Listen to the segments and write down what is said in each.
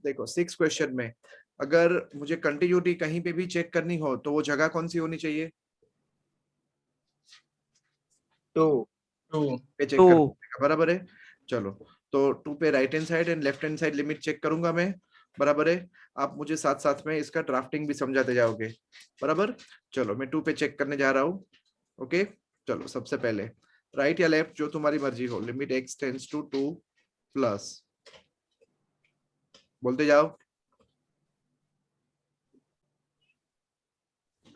देखो 6 क्वेश्चन में अगर मुझे कंटिन्यूटी कहीं पे भी चेक करनी हो तो वो जगह कौन सी होनी चाहिए? 2 पे चेक कर, बराबर है। चलो, तो 2 पे right hand side and left hand side limit check करूंगा मैं, बराबर है। आप मुझे साथ साथ में इसका ड्राफ्टिंग भी समझाते जाओगे, बराबर। चलो मैं 2 पे चेक करने जा रहा हूँ। ओके, चलो सबसे पहले राइट या लेफ्ट जो तुम्हारी मर्जी हो, limit x tends to 2 plus, बोलते जाओ।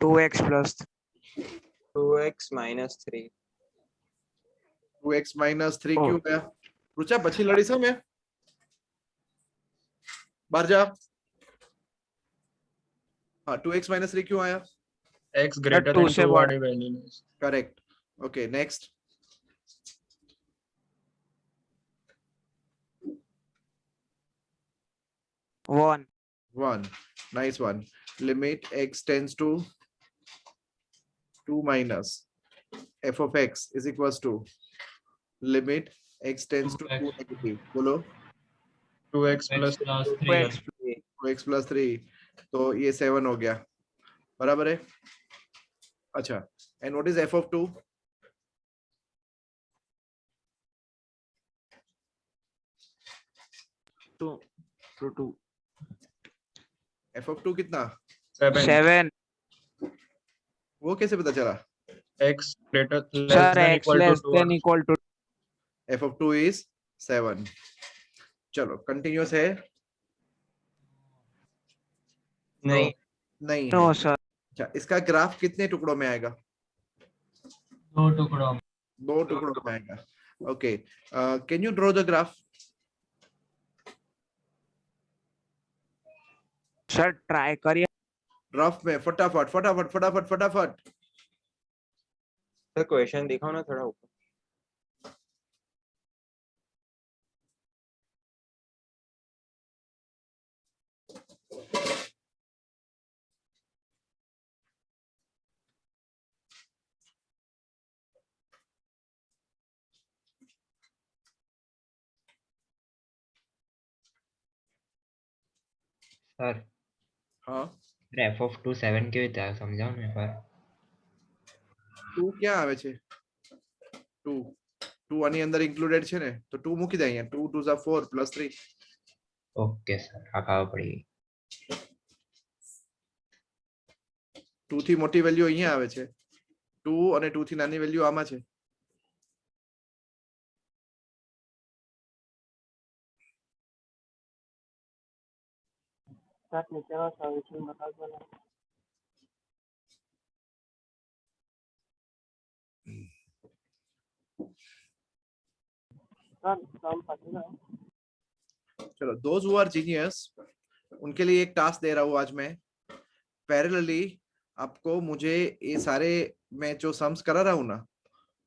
2x plus 2x minus 3 2x minus 3 क्यों गया? रुचा પછી લડીશ मैं बाहर जा। हाँ, 2x माइनस 3 क्यों आया? x greater टू than से 2 बड़ा। वाली वैल्यू में। Correct. Okay, next. 1 1, nice one. Limit x tends to 2 minus f of x is equals to limit x tends to 2 negative, बोलो। 2x plus 3 2x 2x plus 3, तो ये 7 हो गया, बराबर है। अच्छा, and what is f of 2? 2 f of 2 कितना? 7 वो कैसे पता चला? x greater less sir than x equal to less 2 than equal to f of 2 is 7। चलो, कंटिन्यूअस है? नहीं नहीं है। नो सर अच्छा, इसका ग्राफ कितने टुकड़ों में आएगा? 2 टुकड़ों। 2 टुकड़ों में आएगा। Okay, can you draw the graph? Sir try करिए ड्राफ्ट में फटाफट फटाफट फटाफट फटाफट। सर क्वेश्चन दिखाओ ना थोड़ा ऊपर। સર हाँ, f of 2 7 કેવી રીતે આવે સમજાવો ને એકવાર 2 ક્યાં આવે છે? 2 2 આની અંદર ઇન્ક્લુડેડ છે ને, તો 2 મૂકી દે અહીંયા। 2 2 ઝા 4 પ્લસ 3। ઓકે સર આ ખાવા પડી ગઈ 2 થી મોટી વેલ્યુ અહીંયા આવે છે, 2 અને 2 થી નાની વેલ્યુ આમાં છે। चलो, दोज हु आर जीनियस उनके लिए एक टास्क दे रहा हूं आज मैं। पैरेलली आपको मुझे ये सारे मैं जो सम्स करा रहा हूं ना,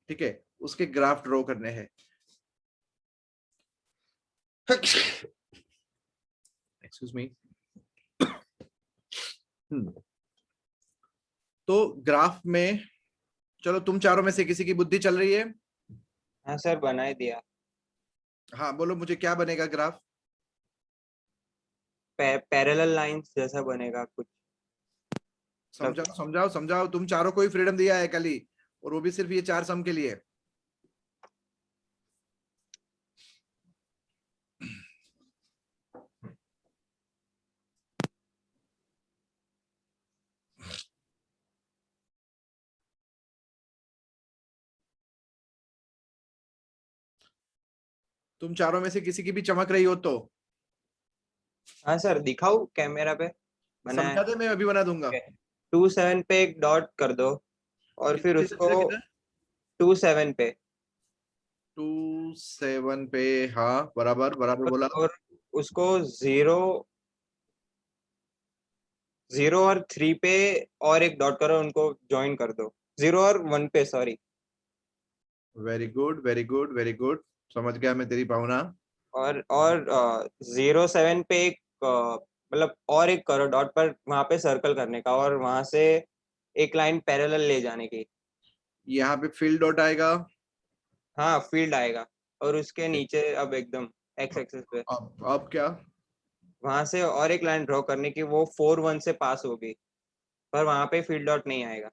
ठीक है, उसके ग्राफ ड्रॉ करने हैं। Excuse me. तो ग्राफ में, चलो तुम चारों में से किसी की बुद्धि चल रही है? हाँ सर बना ही दिया। हाँ बोलो, मुझे क्या बनेगा ग्राफ? पैरेलल लाइंस जैसा बनेगा कुछ। समझाओ समझाओ समझाओ, तुम चारों को ही फ्रीडम दिया है कल ही, और वो भी सिर्फ ये 4 सम के लिए। तुम चारों में से किसी की भी चमक रही हो तो हाँ सर दिखाओ कैमरा पे। बनाया समझा दे, मैं अभी बना दूंगा। 2 7 पे एक डॉट कर दो और फिर उसको 2 7 पे 2 7 पे, हाँ बराबर बराबर बोला। और उसको 0 0 और 3 पे और एक डॉट करो, उनको ज्वाइन कर दो। 0 और 1 पे, sorry. Very good very good very good, समझ गया मैं तेरी भावना। और 0 7 पे एक मतलब और एक करो डॉट पर, वहां पे सर्कल करने का और वहां से एक लाइन पैरेलल ले जाने की। यहाँ पे फील्ड डॉट आएगा। हाँ फील्ड आएगा और उसके नीचे अब एकदम एक्स एक्सिस पे अब क्या? वहां से और एक लाइन ड्रॉ करने की, वो 4-1 से पास होगी, पर वहां पे फील्ड डॉट नहीं आएगा।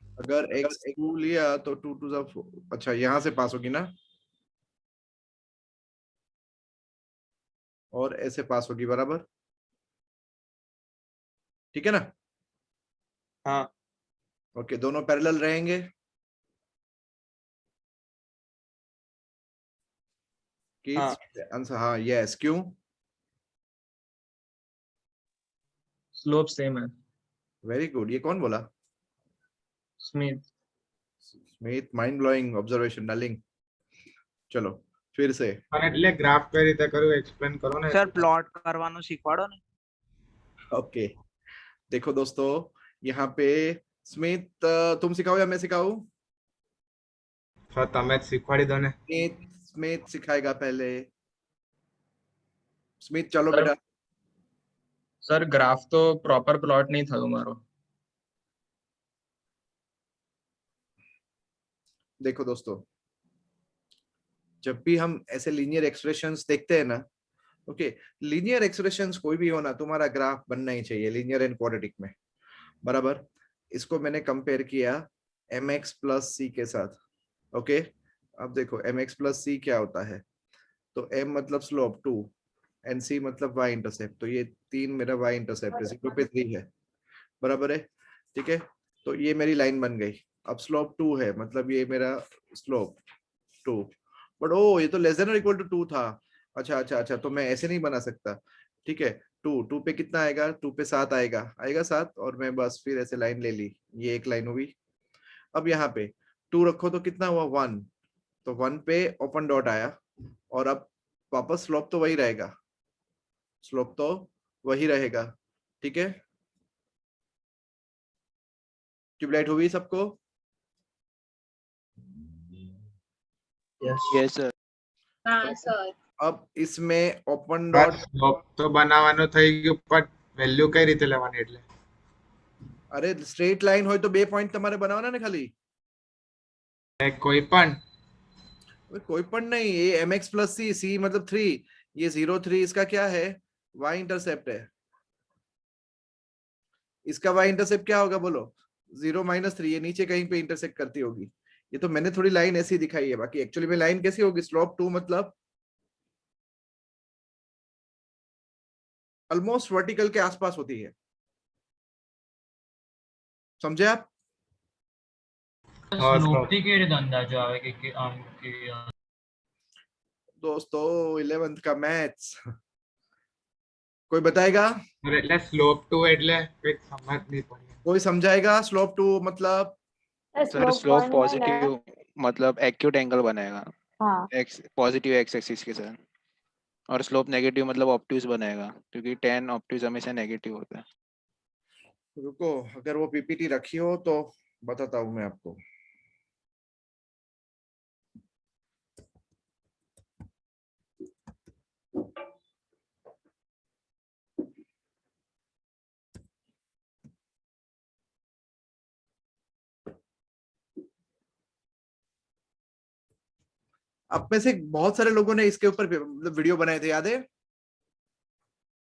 अगर x2 लिया तो 2 टू द, अच्छा यहाँ से पास होगी ना, और ऐसे पास होगी, बराबर, ठीक है ना? हाँ ओके, दोनों पैरेलल रहेंगे। हाँ आंसर हाँ, यस, क्यों? स्लोप सेम है। वेरी गुड, ये कौन बोला? Smith. Smith, mind blowing observation darling. चलो फिर से, અને એટલે ગ્રાફ કઈ રીતે કરવું એક્સપ્લેન કરો ને. સર પ્લોટ કરવાનું શીખવાડો ને. ओके देखो दोस्तों, यहाँ पे स्मिथ, तुम सिखाओ या मैं सिखाऊं? તો તમે જ शिखवाड़ी दो ने. स्मिथ सिखाएगा पहले। स्मिथ चलो सर, बेटा। सर ग्राफ तो प्रॉपर प्लॉट नहीं था तुम्हारो। देखो दोस्तों, जब भी हम ऐसे लीनियर एक्सप्रेशंस देखते हैं ना, ओके, लीनियर एक्सप्रेशंस कोई भी हो ना, तुम्हारा ग्राफ बनना ही चाहिए लीनियर एंड क्वाड्रेटिक में, बराबर। इसको मैंने कंपेयर किया mx प्लस सी के साथ, ओके। अब देखो mx प्लस सी क्या होता है, तो m मतलब स्लोप 2 एंड c मतलब y इंटरसेप्ट, तो ये 3 मेरा y इंटरसेप्ट है, 0 पे 3 है, बराबर है, ठीक है। तो ये मेरी लाइन बन गई। अब स्लोप 2 है, मतलब ये मेरा स्लोप 2, बट ओ ये तो लेस देन और इक्वल टू 2 था। अच्छा अच्छा अच्छा, तो मैं ऐसे नहीं बना सकता, ठीक है। 2 पे कितना आएगा, 2 पे 7 आएगा, 7, और मैं बस फिर ऐसे लाइन ले ली, ये एक लाइन हुई। अब यहाँ पे 2 रखो तो कितना हुआ, 1, तो 1 पे ओपन डॉट आया, और अब वापस स्लोप तो वही रहेगा, स्लोप तो वही रहेगा, ठीक है। ट्यूबलाइट हुई सबको? Yes sir. हाँ सर। अब इसमें ओपन બસ डॉट, સ્લોપ તો બનાવવાનું થઈ ગયું પણ વેલ્યુ કઈ રીતે લેવાની એટલે. अरे स्ट्रेट लाइन हो तो 2 पॉइंट તમારે બનાવવાના ને ખાલી, કોઈ પણ. कोई पण नहीं, ये mx प्लस सी, सी मतलब 3, ये 0 3 इसका क्या है, y इंटरसेप्ट है। इसका y इंटरसेप्ट क्या होगा बोलो, 0 - 3, ये नीचे कहीं पे इंटरसेक्ट करती होगी। ये तो मैंने थोड़ी लाइन ऐसी दिखाई है, बाकी एक्चुअली में लाइन कैसी होगी, स्लोप 2 मतलब ऑलमोस्ट वर्टिकल के आसपास होती है, समझे आप? હા, स्लोप slope. થી કેવી રીતે અંદાજો આવે કે આમ કે दोस्तों 11th का मैथ्स कोई बताएगा? અરે એટલે સ્લોપ 2 એટલે કઈ સમજ નહીં પડી. कोई समझाएगा स्लोप 2 मतलब? सर स्लोप पॉजिटिव मतलब एक्यूट एंगल बनाएगा। हाँ एक्स पॉजिटिव एक्स एक्सिस के साथ, और स्लोप नेगेटिव मतलब ऑब्ट्यूज बनाएगा, क्योंकि tan ऑब्ट्यूज हमेशा नेगेटिव होता है। रुको, अगर वो पीपीटी रखी हो तो बताता हूं मैं आपको। अब में से बहुत सारे लोगों ने इसके ऊपर मतलब वीडियो बनाए थे, याद है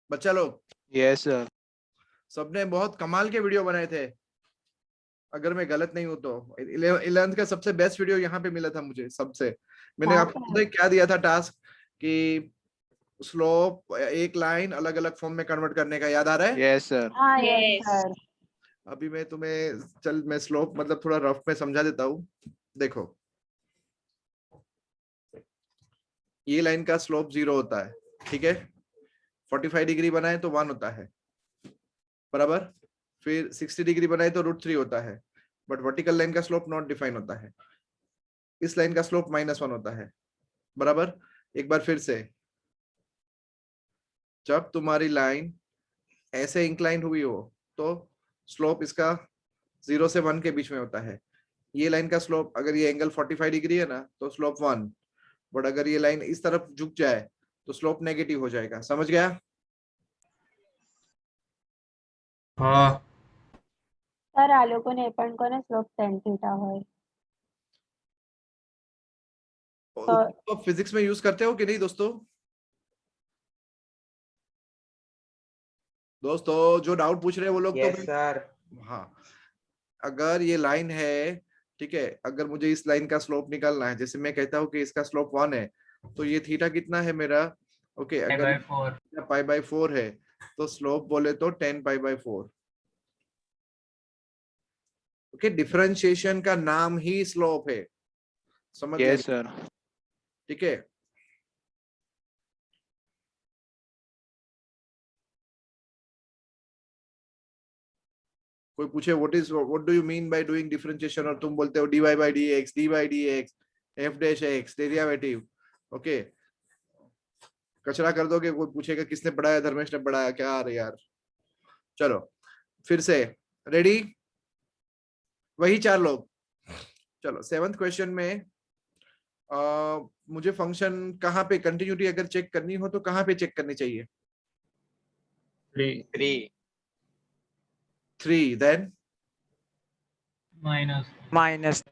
बच्चा लोग? Yes sir. सबने बहुत कमाल के वीडियो बनाए थे, अगर मैं गलत नहीं हूं तो 11th का सबसे बेस्ट वीडियो यहाँ पे मिला था मुझे सबसे। मैंने हाँ, आपको पता है क्या दिया था टास्क, कि स्लोप एक लाइन अलग अलग फॉर्म में कन्वर्ट करने का, याद आ रहा है? Yes sir. हाँ यस सर। अभी मैं तुम्हें चल मैं स्लोप मतलब थोड़ा रफ में समझा देता हूँ। देखो ये लाइन का स्लोप 0 होता है, ठीक है। 45 डिग्री बनाए तो 1 होता है, बराबर। फिर 60 डिग्री बनाए तो √3 होता है, बट वर्टिकल लाइन का स्लोप नॉट डिफाइन होता है। इस लाइन का स्लोप -1 होता है, बराबर। एक बार फिर से, जब तुम्हारी लाइन ऐसे इंक्लाइन हुई हो तो स्लोप इसका 0 से 1 के बीच में होता है। ये लाइन का स्लोप, अगर ये एंगल 45 डिग्री है ना तो स्लोप 1, बट अगर ये लाइन इस तरफ झुक जाए तो स्लोप नेगेटिव हो जाएगा, समझ गया? હા. સર આ લોકોને એ પણ કોને સ્લોપ tan થીટા હોય तो फिजिक्स में यूज करते हो कि नहीं दोस्तों? दोस्तों जो डाउट पूछ रहे हैं वो लोग यस तो सर। हाँ, अगर ये लाइन है, ठीक है, अगर मुझे इस लाइन का स्लोप निकालना है, जैसे मैं कहता हूँ कि इसका स्लोप 1 है, तो ये थीटा कितना है मेरा? ओके, अगर पाई बाय 4 है तो स्लोप बोले तो 10 पाई बाय 4। ओके, डिफरेंशिएशन का नाम ही स्लोप है, समझ गए? Yes sir. ठीक है, कोई पूछे what do you mean by doing differentiation और तुम बोलते हो dy by dx, d by dx, f dash x derivative. Okay, कचरा कर दोगे, कोई पूछेगा किसने पढ़ाया, धर्मेश ने पढ़ाया क्या? अरे यार, चलो फिर से, रेडी? वही 4 लोग। चलो 7th क्वेश्चन में मुझे फंक्शन कहाँ पे कंटिन्यूटी अगर चेक करनी हो तो कहाँ पे चेक करनी चाहिए? 3 3 3, देन माइनस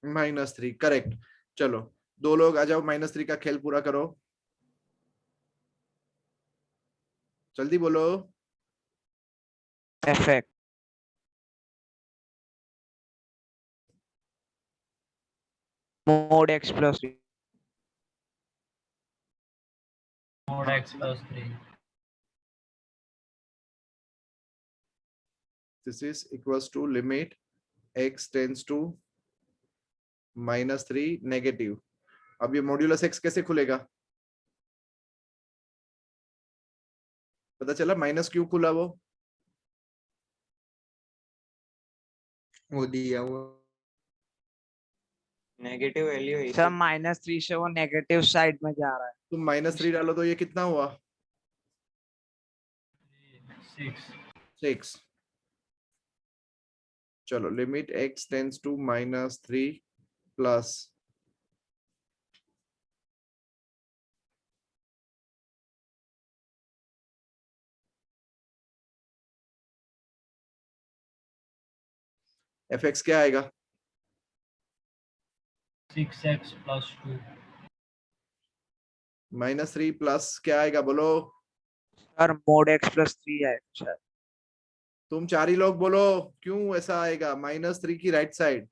-3, करेक्ट। चलो 2 लोग आ जाओ, -3 का खेल पूरा करो, जल्दी बोलो। fx mod x plus this is equals to limit x tends to -3 negative. अब ये मॉड्यूलस x कैसे खुलेगा? पता चला माइनस क्यों खुला? वो दिया हुआ नेगेटिव वैल्यू है सर इसी। -3 से वो नेगेटिव साइड में जा रहा है। तुम -3 डालो तो ये कितना हुआ? 6। चलो limit x tends to -3 plus fx क्या आएगा? 6x plus 2 -3 प्लस क्या आएगा बोलो? सर mod x plus 3 है सर। तुम 4 ही लोग बोलो, क्यों ऐसा आएगा? -3 की right side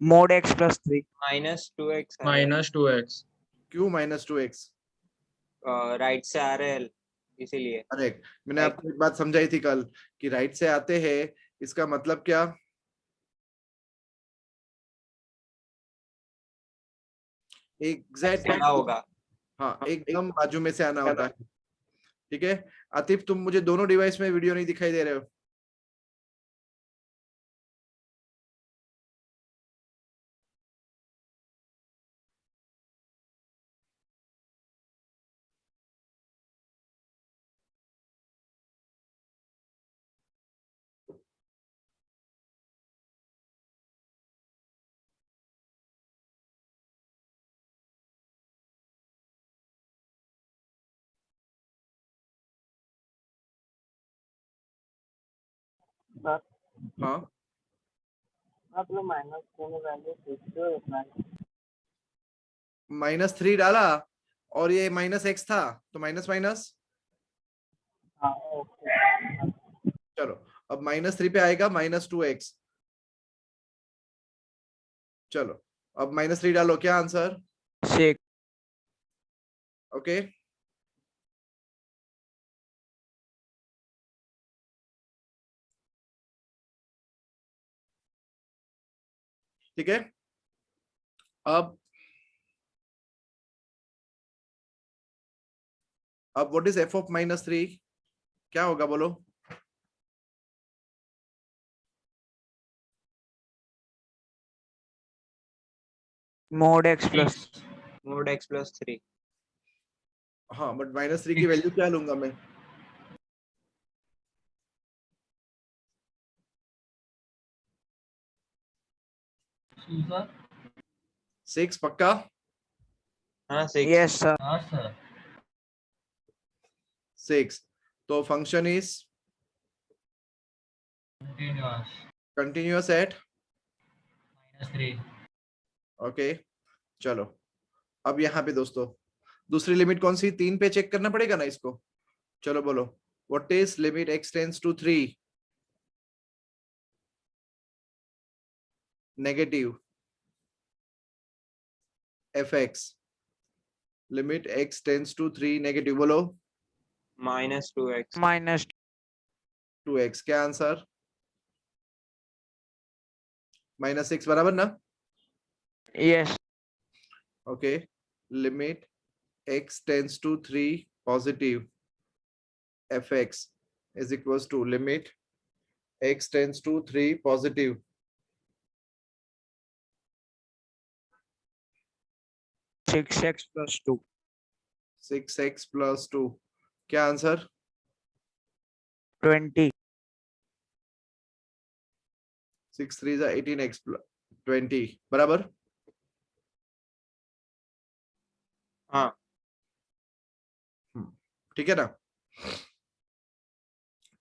mod x plus 3 -2x -2x क्यों -2x? राइट से आ रहे हैं इसीलिए। अरे मैंने आपको एक बात समझाई थी कल कि राइट से आते हैं, इसका मतलब क्या? एग्जैक्ट आना होगा। हाँ, एकदम बाजू में से आना होता है। ठीक है आतिफ, तुम मुझे दोनों डिवाइस में वीडियो नहीं दिखाई दे रहे हो। हाँ, -3 डाला और ये -x था तो माइनस माइनस। चलो अब -3 पे आएगा -2x। चलो अब -3 डालो, क्या आंसर? 6। ओके, ठीक है। अब व्हाट इज f ऑफ -3? क्या होगा बोलो? mod x plus mod x plus 3। हाँ, बट -3 की वैल्यू क्या लूंगा मैं? 6 पक्का? हाँ 6। yes sir। हाँ सर 6 तो function is continuous continuous at -3 okay. चलो अब यहाँ पे दोस्तों दूसरी लिमिट कौन सी? 3 पे चेक करना पड़ेगा ना इसको। चलो बोलो, what is limit x tends to 3 negative fx, limit x tends to 3 negative, बोलो -2x माइनस 2x, क्या आंसर? -6 बराबर ना? Yes okay, limit x tends to 3 positive fx is equals to limit x tends to 3 positive 6x plus 2 6x plus 2, क्या answer? 20 6 3 is 18x plus 20 बराबर? हाँ ठीक है ना?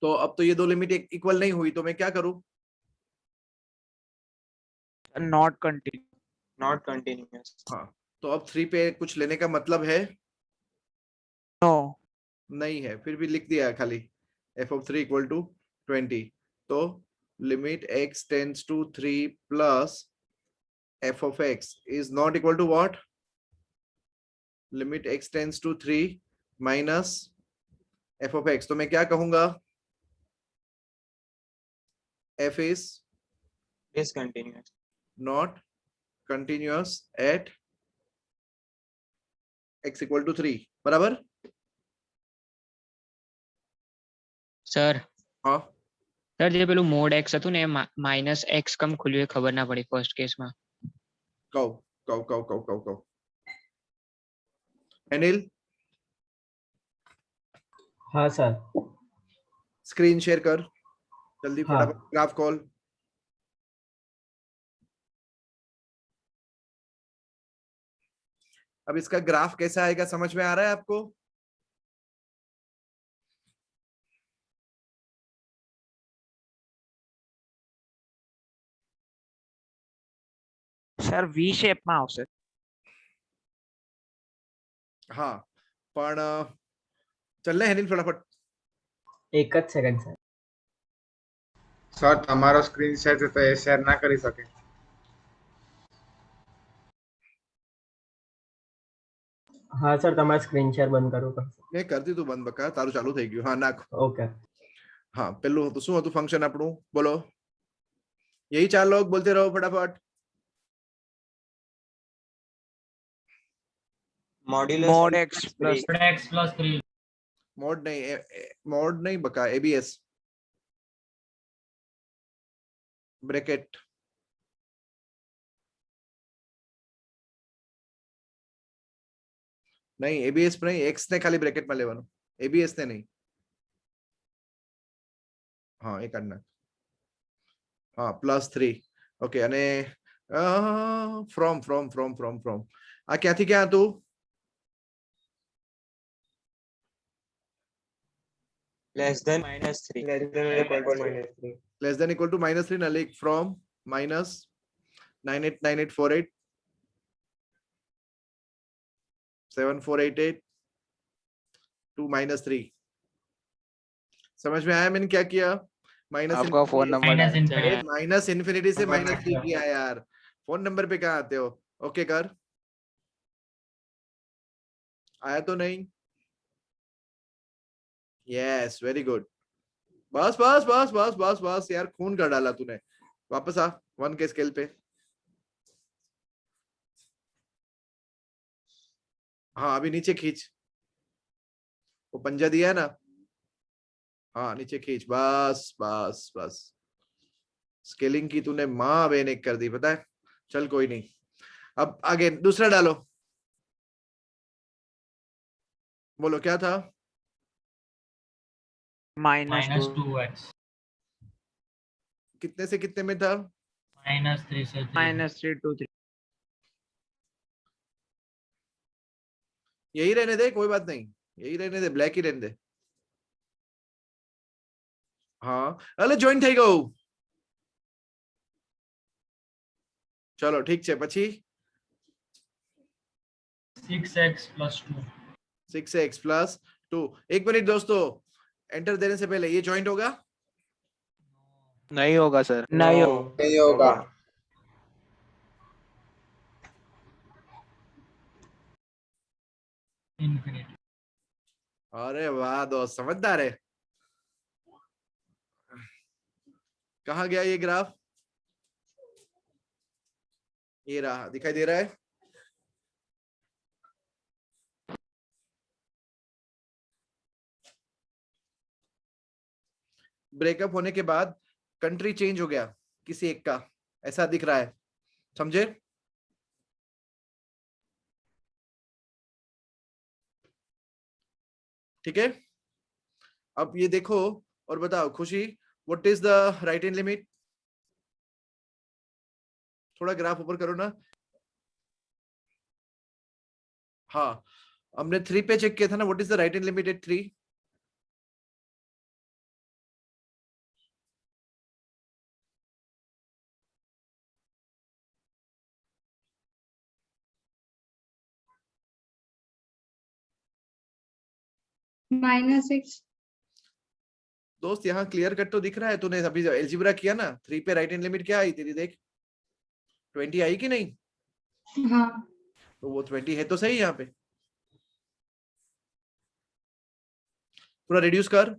तो अब तो ये दो लिमिट इक्वल नहीं हुई, तो मैं क्या करूं? नॉट कंटिन्यू नॉट कंटिन्यूअस हाँ, तो अब 3 पे कुछ लेने का मतलब है? नो नहीं है, फिर भी लिख दिया खाली f of 3 equal to 20, तो limit x tends to 3 plus f of x is not equal to what? Limit x tends to 3 minus f of x, तो मैं क्या कहूंगा? f is discontinuous not continuous at x equal to 3 बराबर? Sir हाँ, sir જે પેલું mode x હતું ને એ માઇનસ એક્સ કમ ખુલ્યું એ ખબર ના પડી ફર્સ્ટ કેસમાં. कहो अनिल, हाँ सर. स्क्रीन शेयर कर जल्दी, हाँ. फटाफट ग्राफ कॉल। अब इसका ग्राफ कैसा आएगा समझ में आ रहा है आपको? સર વી શેપમાં આવશે. हाँ, पण चलने अनिल फटाफट। एक જ સેકન્ડ સર. સર તમારો સ્ક્રીન શેર છે તો એ શેર ના કરી શકે. હા સર તમારે સ્ક્રીન શેર બંધ કરવું પડશે. મેં કરી દીધું બંધ, બકા તારું ચાલુ થઈ ગયું। हाँ નાખ। ઓકે. हाँ, પેલું હતું શું હતું ફંક્શન આપણું? બોલો, यही 4 लोग बोलते रहो फटाफट। Modulus mode x plus x plus 3. Mode नहीं बका, एबीएस ब्रैकेट। नहीं एबीएस नहीं, एक्स ने खाली ब्रैकेट में लेवानो, एबीएस ने नहीं। हाँ एक अन्ना, हाँ +3 ओके। अने from from from from from आ क्या थी, क्या तू less than -3 less than equal to -3 ना लिख, फ्रॉम -989848 7488 टू -3। समझ में आया मैंने क्या किया? आपका phone number minus infinity. Minus infinity से नंबर -3 किया। किया यार। फोन नंबर पे कहाँ आते हो? ओके कर, आया तो नहीं? Yes very good. बस बस बस बस बस बस यार, खून कर डाला तूने। वापस आ 1 के स्केल पे। हाँ अभी नीचे खींच, वो पंजा दिया है ना, हाँ नीचे खींच, बस बस बस। स्केलिंग की तूने माँ बेने कर दी, पता है। चल कोई नहीं, अब आगे दूसरा डालो। बोलो क्या था? Minus minus 2 2x. कितने से कितने में था? -3 से 3. -3 to 3 यही रहने दे, कोई बात नहीं, यही रहने दे, ब्लैक ही रहने दे। हाँ अरे જોઈન થઈ ગયું, ચલો ઠીક છે। પછી 6x plus 2. 6x plus 2। एक मिनट दोस्तों, एंटर देने से पहले ये ज्वाइंट होगा? नहीं होगा सर। नहीं नहीं होगा। अरे वाह दोस्त, समझदार है। कहाँ गया ये ग्राफ? ये रहा, दिखाई दे रहा है? ब्रेकअप होने के बाद कंट्री चेंज हो गया किसी एक का, ऐसा दिख रहा है, समझे? ठीक है, अब ये देखो और बताओ खुशी, what is the right hand limit? थोड़ा ग्राफ ऊपर करो ना। हाँ, हमने 3 पे चेक किया था ना, what is the right hand limit at 3? -6। दोस्त यहाँ क्लियर कट तो दिख रहा है, तूने अभी एल्जिब्रा किया ना, 3 पे राइट हैंड लिमिट क्या आई तेरी, देख 20 आई कि नहीं? हाँ। तो वो 20 है तो सही यहाँ पे। पूरा रिड्यूस कर,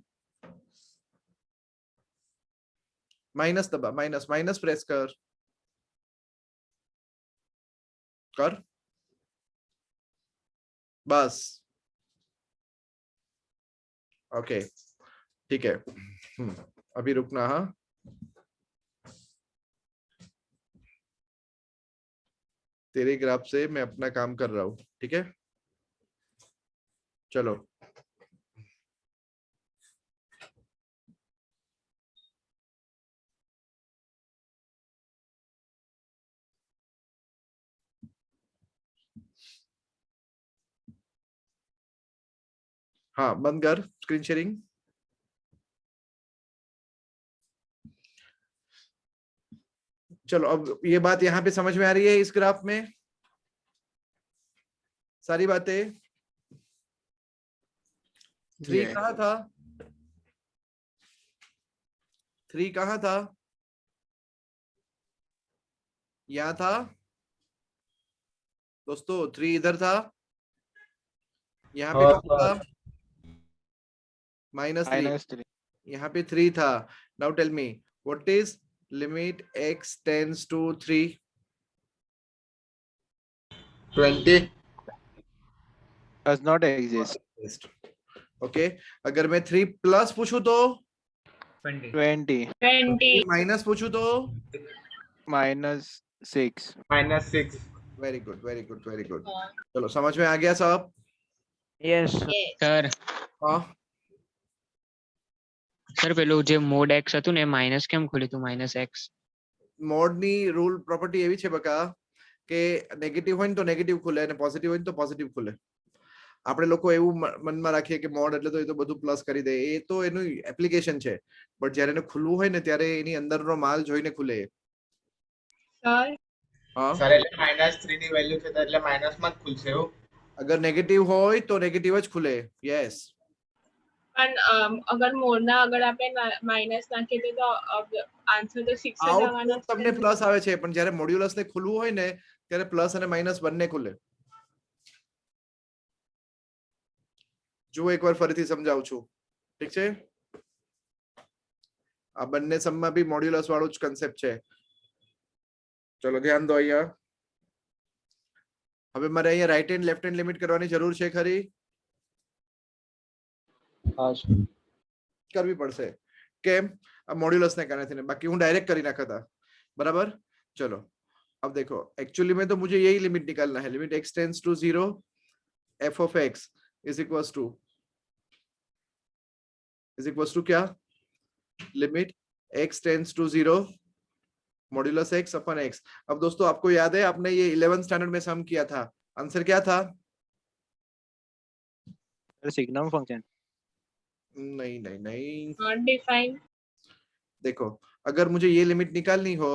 माइनस दबा, माइनस माइनस प्रेस कर बस। ओके ठीक है, अभी रुकना। हाँ, तेरे ग्राफ से मैं अपना काम कर रहा हूँ, ठीक है? चलो हाँ, बंद कर स्क्रीन शेयरिंग। चलो, अब ये बात यहाँ पे समझ में आ रही है इस ग्राफ में सारी बातें? 3 कहाँ था? 3 कहाँ था? यहाँ था दोस्तों, 3 इधर था, यहाँ पे कौन था? -3। यहाँ पे 3 था। Now tell me what is limit x tends to 3? 20। Does not exist. Okay, अगर मैं 3 प्लस पूछूं तो? 20 माइनस पूछूं तो? -6। -6। Very good very good very good. चलो समझ में आ गया साहब? यस સર हाँ, સર પેલું જે મોડ x હતું ને માઇનસ કેમ ખુલ્યું હતું -x? મોડની રૂલ પ્રોપર્ટી એવી છે બકા કે નેગેટિવ હોય ને તો નેગેટિવ ખુલે અને પોઝિટિવ હોય ને તો પોઝિટિવ ખુલે. આપણે લોકો એવું મનમાં રાખીએ કે મોડ એટલે તો એ તો બધું પ્લસ કરી દે, એ તો એનું એપ્લિકેશન છે, બટ જ્યારે એને ખુલવું હોય ને ત્યારે એની અંદરનો માલ જોઈને ખુલે. સર હા, સર એટલે -3 ની વેલ્યુ છે તો એટલે માઇનસ માં જ ખુલશે એવું? અગર નેગેટિવ હોય તો નેગેટિવ જ ખુલે. યસ, પણ અગર મોડના આગળ આપણે માઇનસ નાખીએ તો આન્સર તો 6 જ આવવાનો આઉટપુટ તમને પ્લસ આવે છે, પણ જ્યારે મોડ્યુલસ ને ખુલવું હોય ને ત્યારે પ્લસ અને માઇનસ બંને ખુલે. જો એકવાર ફરીથી સમજાવું છું, ઠીક છે? આ બંને સમમાં બી મોડ્યુલસ વાળું જ કન્સેપ્ટ છે. ચલો ધ્યાન દો અહીંયા. હવે મારે અહીંયા right hand left hand limit કરવાની જરૂર છે ખરી? કરવી પડશે. કેમ? આ મોડ્યુલસ ને કારણે થઈને, બાકી હું डायरेक्ट કરી નાખતા. बराबर? चलो अब देखो, एक्चुअली में तो मुझे यही लिमिट निकालना है, limit x tends to 0 f of x is equals to क्या? Limit x tends to 0 modulus x upon x. अब दोस्तों आपको याद है आपने ये 11th स्टैंडर्ड में सम किया था, आंसर क्या था? Signum function. नहीं नहीं नहीं, नॉट डिफाइंड। देखो अगर मुझे ये लिमिट निकालनी हो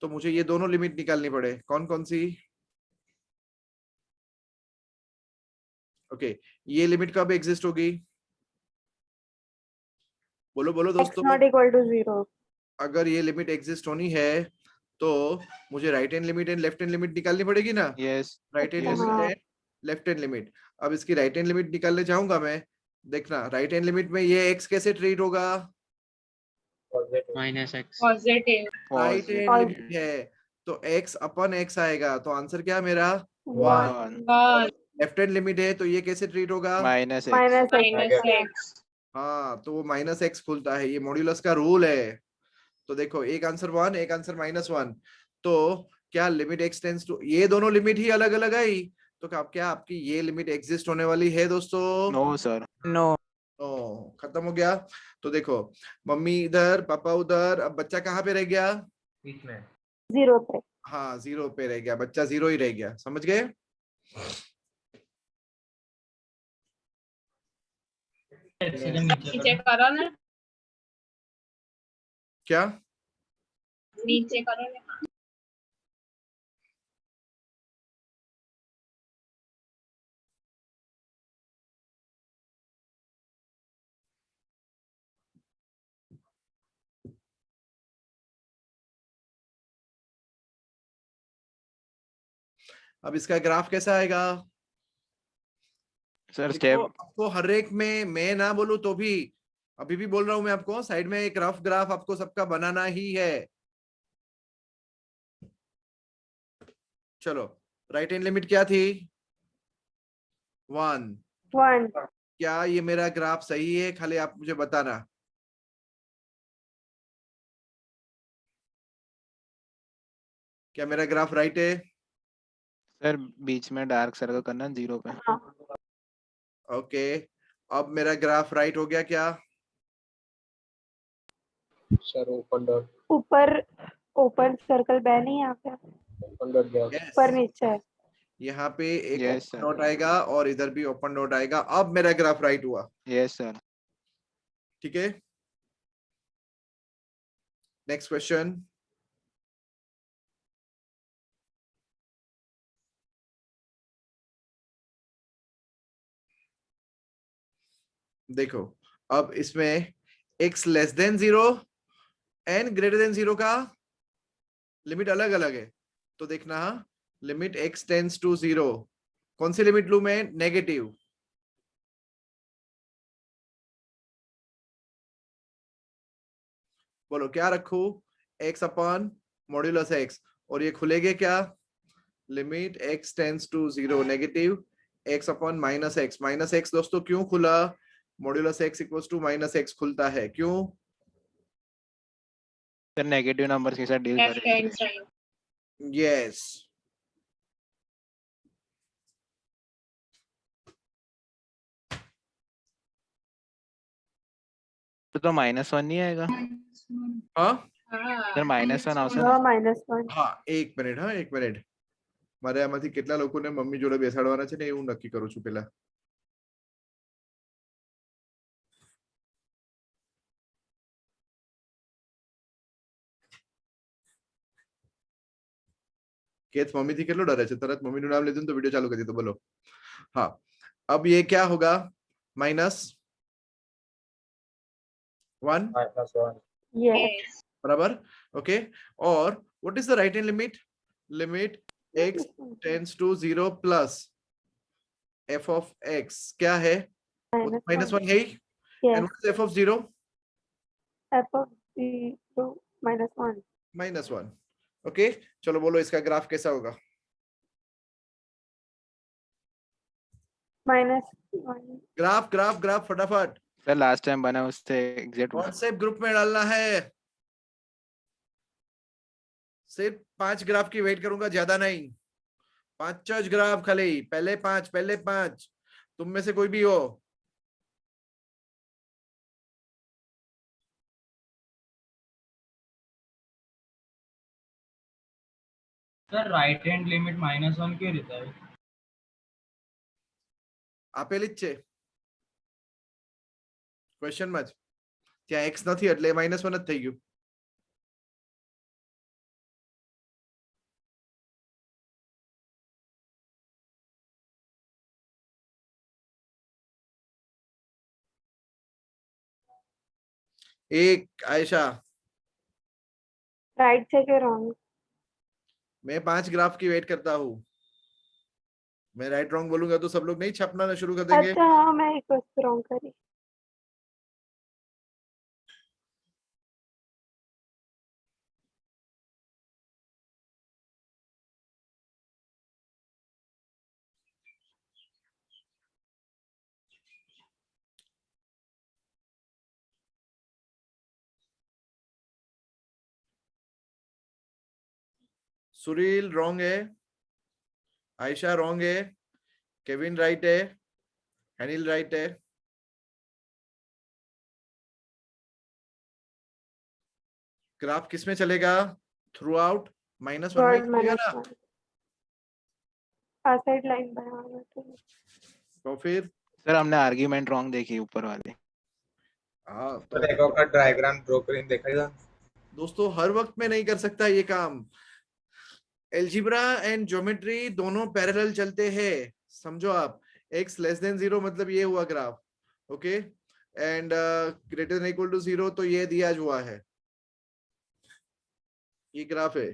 तो मुझे ये दोनों लिमिट निकालनी पड़े. कौन कौन सी? ओके, ये लिमिट कब एग्जिस्ट होगी? बोलो बोलो दोस्तों। Equal to 0. अगर ये लिमिट एग्जिस्ट होनी है तो मुझे right hand limit and left hand limit निकालनी पड़ेगी ना। Yes right hand Yes, limit and left hand limit. अब इसकी राइट हैंड लिमिट निकालने चाहूंगा मैं। देखना राइट हैंड लिमिट में ये x कैसे ट्रीट होगा? Minus x positive. Right hand limit है तो x अपन x आएगा, तो आंसर क्या मेरा? 1। 1. लेफ्ट हैंड लिमिट है तो ये कैसे ट्रीट होगा? Minus minus x. हाँ, तो वो माइनस एक्स खुलता है, ये मॉड्यूलस का रूल है। तो देखो एक आंसर 1, एक आंसर -1। तो क्या लिमिट x टेंड्स टू, ये दोनों लिमिट ही अलग अलग आई, तो क्या आपकी ये लिमिट एग्जिस्ट होने वाली है दोस्तों? No sir. No. ओ, खत्म हो गया। तो देखो मम्मी इधर, पापा उधर, अब बच्चा कहाँ पे रह गया? बीच में 0 पे. हाँ 0 पे रह गया, बच्चा 0 ही रह गया, समझ गए? नीचे करो ना, क्या? नीचे करो ना. अब इसका ग्राफ कैसा आएगा? सर देखो, स्टेप आपको हर एक में मैं ना बोलूं तो भी, अभी भी बोल रहा हूं मैं आपको, साइड में एक रफ ग्राफ आपको सबका बनाना ही है। चलो, राइट हैंड लिमिट क्या थी? 1। 1. क्या ये मेरा ग्राफ सही है? खाली आप मुझे बताना। क्या मेरा ग्राफ राइट है? सर बीच में डार्क सर्कल करना 0 पे। ओके, अब मेरा ग्राफ राइट हो गया क्या? सर ओपन डॉट ऊपर ओपन सर्कल बैन ही यहाँ पे. ओपन डॉट गया Yes. ऊपर नीचे. यहाँ पे एक Yes, ओपन sir. डॉट आएगा और इधर भी ओपन डॉट आएगा। अब मेरा ग्राफ राइट हुआ, यस सर। ठीक है। Next question. देखो, अब इसमें x less then 0 and greater then 0 का लिमिट अलग अलग है। तो देखना, लिमिट x टेंड्स टू 0, कौन सी लिमिट लू मैं? नेगेटिव। बोलो क्या रखू? x अपन मॉड्यूलस x, और ये खुलेगे क्या? Limit x tends to 0 negative x upon -x। -x दोस्तों क्यों खुला? Modulus x equals to -x खुलता है, क्यों? सर नेगेटिव नंबर के साथ डील लेफ्ट हैंड करें। साइड. यस। तो -1 नहीं आएगा हाँ सर? -1 આવશે ને? -1. હા, એક મિનિટ, હા એક મિનિટ, મારે આમાંથી કેટલા લોકોને મમ્મી જોડે બેસાડવાના છે ને એ હું નક્કી કરું છું પેલા. केत मम्मी थी કેટલો ડરે છે, તરત મમ્મીનું નામ લીધું ને તો વિડિયો ચાલુ કરી દીધો, બોલો. हाँ, अब ये क्या होगा? -1 Yes. बराबर, ओके। और what is the right hand limit? Limit x tends to 0 plus f of x क्या है? -1 है ही। And what is f of 0? F of 0 -1. -1। Okay, चलो बोलो इसका ग्राफ कैसा होगा? -1. ग्राफ ग्राफ ग्राफ फटाफट सर लास्ट टाइम बना उससे एग्जैक्ट व्हाट्सएप ग्रुप में डालना है। सिर्फ 5 ग्राफ की वेट करूंगा, ज्यादा नहीं। 5 ग्राफ खाली, पहले 5, पहले 5। तुम में से कोई भी हो? સર રાઈટ હેન્ડ લિમિટ -1 કેવી રીતે આવી? આપેલી જ છે ક્વેશ્ચનમાં જ, ત્યાં x નથી એટલે -1 જ થઈ ગયું। एक आयशा, राइट से के रॉन्ग? मैं 5 ग्राफ की वेट करता हूँ। मैं राइट रॉन्ग बोलूंगा तो सब लोग नहीं छपना शुरू कर देंगे। अच्छा हाँ, मैं एक वस्तु रॉन्ग करी। सुरील रॉन्ग है, आयशा रॉन्ग है, केविन राइट है, अनिल राइट है। ग्राफ किसमें चलेगा? थ्रू आउट -1 में वर्ड चलेगा ना? -1 साइड लाइन बनाना तो तो फिर सर हमने आर्ग्यूमेंट रॉन्ग देखी ऊपर वाली। हाँ તો तो એક વખત ડાયાગ્રામ ડ્રો કરીને દેખાડી દો. दोस्तों हर वक्त में नहीं कर सकता ये काम। एल्जिब्रा एंड ज्योमेट्री दोनों पैरेलल चलते हैं, समझो आप। x लेस देन 0 मतलब ये हुआ graph, okay, and greater than equal to 0 तो ये दिया हुआ है, ये ग्राफ है।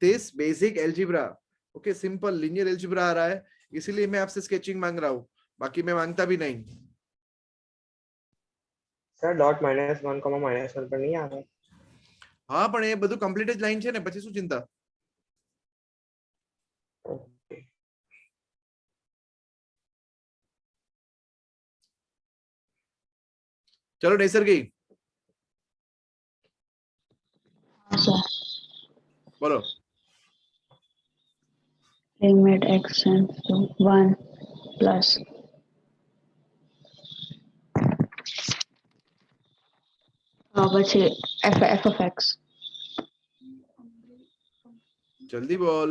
This basic algebra, okay, simple linear algebra आ रहा है, इसीलिए मैं आपसे स्केचिंग मांग रहा हूँ, बाकी मैं मांगता भी नहीं। સર ડોટ -1, -1 પર નહીં આવે? હા પણ એ બધું કમ્પ્લીટ જ લાઈન છે ને, પછી શું ચિંતા? चलो नैसर्गी बोलो। Limit x tends to 1 plus પછી f of x जल्दी बोल।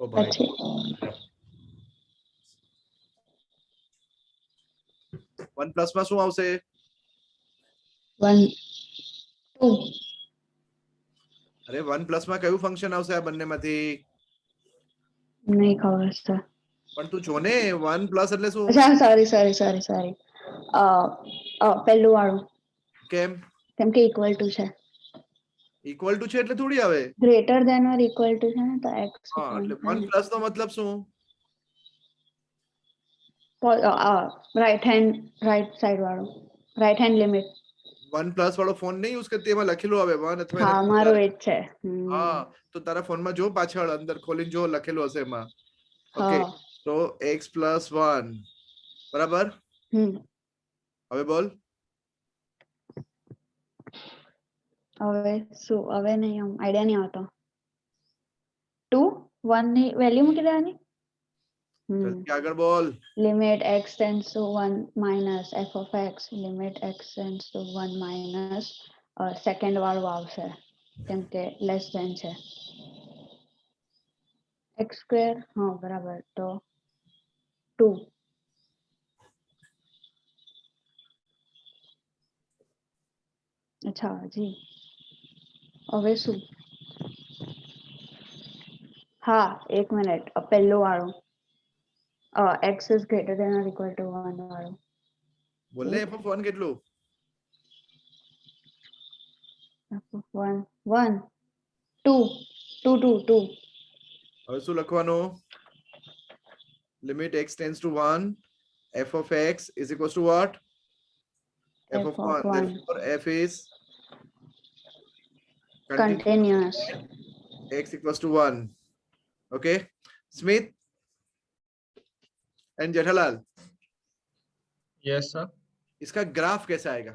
ओ भाई પછી 1 પ્લસ માં શું આવશે? 1 2 અરે 1 પ્લસ માં કયું ફંક્શન આવશે આ બંનેમાંથી? નહીં ખબર સર. પણ તું જો ને 1 પ્લસ એટલે શું? અચ્છા સોરી પહેલું વાળું કેમ? કેમ કે ઇક્વલ ટુ છે, ઇક્વલ ટુ છે એટલે થોડી આવે। Greater than or equal to છે ને તો x હા એટલે 1 પ્લસ નો મતલબ શું? રાઈટ સાઈડ વાળું, રાઈટ હેન્ડ લિમિટ. 1 પ્લસ વાળો ફોન નહીં યુઝ કરતી, એમાં લખેલું આવે 1 અથવા હા એનાથી મારું વધારે। એ જ છે. હા તો તારા ફોનમાં જો પાછળ અંદર ખોલીને જો લખેલું હશે એમાં, ઓકે, હા તો x + 1 બરાબર। હવે બોલ। હવે શું, હવે નહીં આઈડિયા નહીં આવતો. 2 1 ની વેલ્યુ મૂકી દેવાની. જલ્દી આગળ બોલ। Limit x tends two 1 minus f of x, limit x tends two 1 minus second વાળું આવશે કેમ કે લેસ ધેન છે x²। હા બરાબર, તો 2 અચ્છા જી હવે શું? હા એક મિનિટ, પહેલું વાળું x is greater than or equal to 1 વાળું બોલને f(1) કેટલું? f(1) 1 2 2 2 2 હવે શું લખવાનું? Limit x tends two 1 f of x is equals to what? f of 1, therefore f is continuous. x equals to 1, okay। Smith and Jethalal, yes sir. इसका graph कैसा आएगा?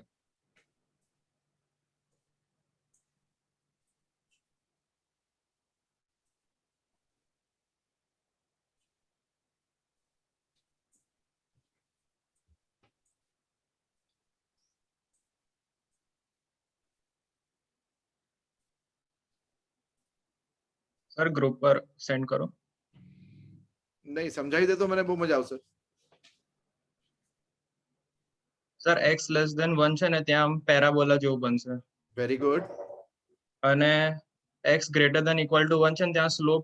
Sir group पर सेंड करो। नहीं समझाई दे तो મને બહુ મજા આવશે। સર x લેસ ધેન 1 છે ને ત્યાં પેરાબોલા જેવું બનશે। Very good. અને x greater than equal to 1 છે ને ત્યાં સ્લોપ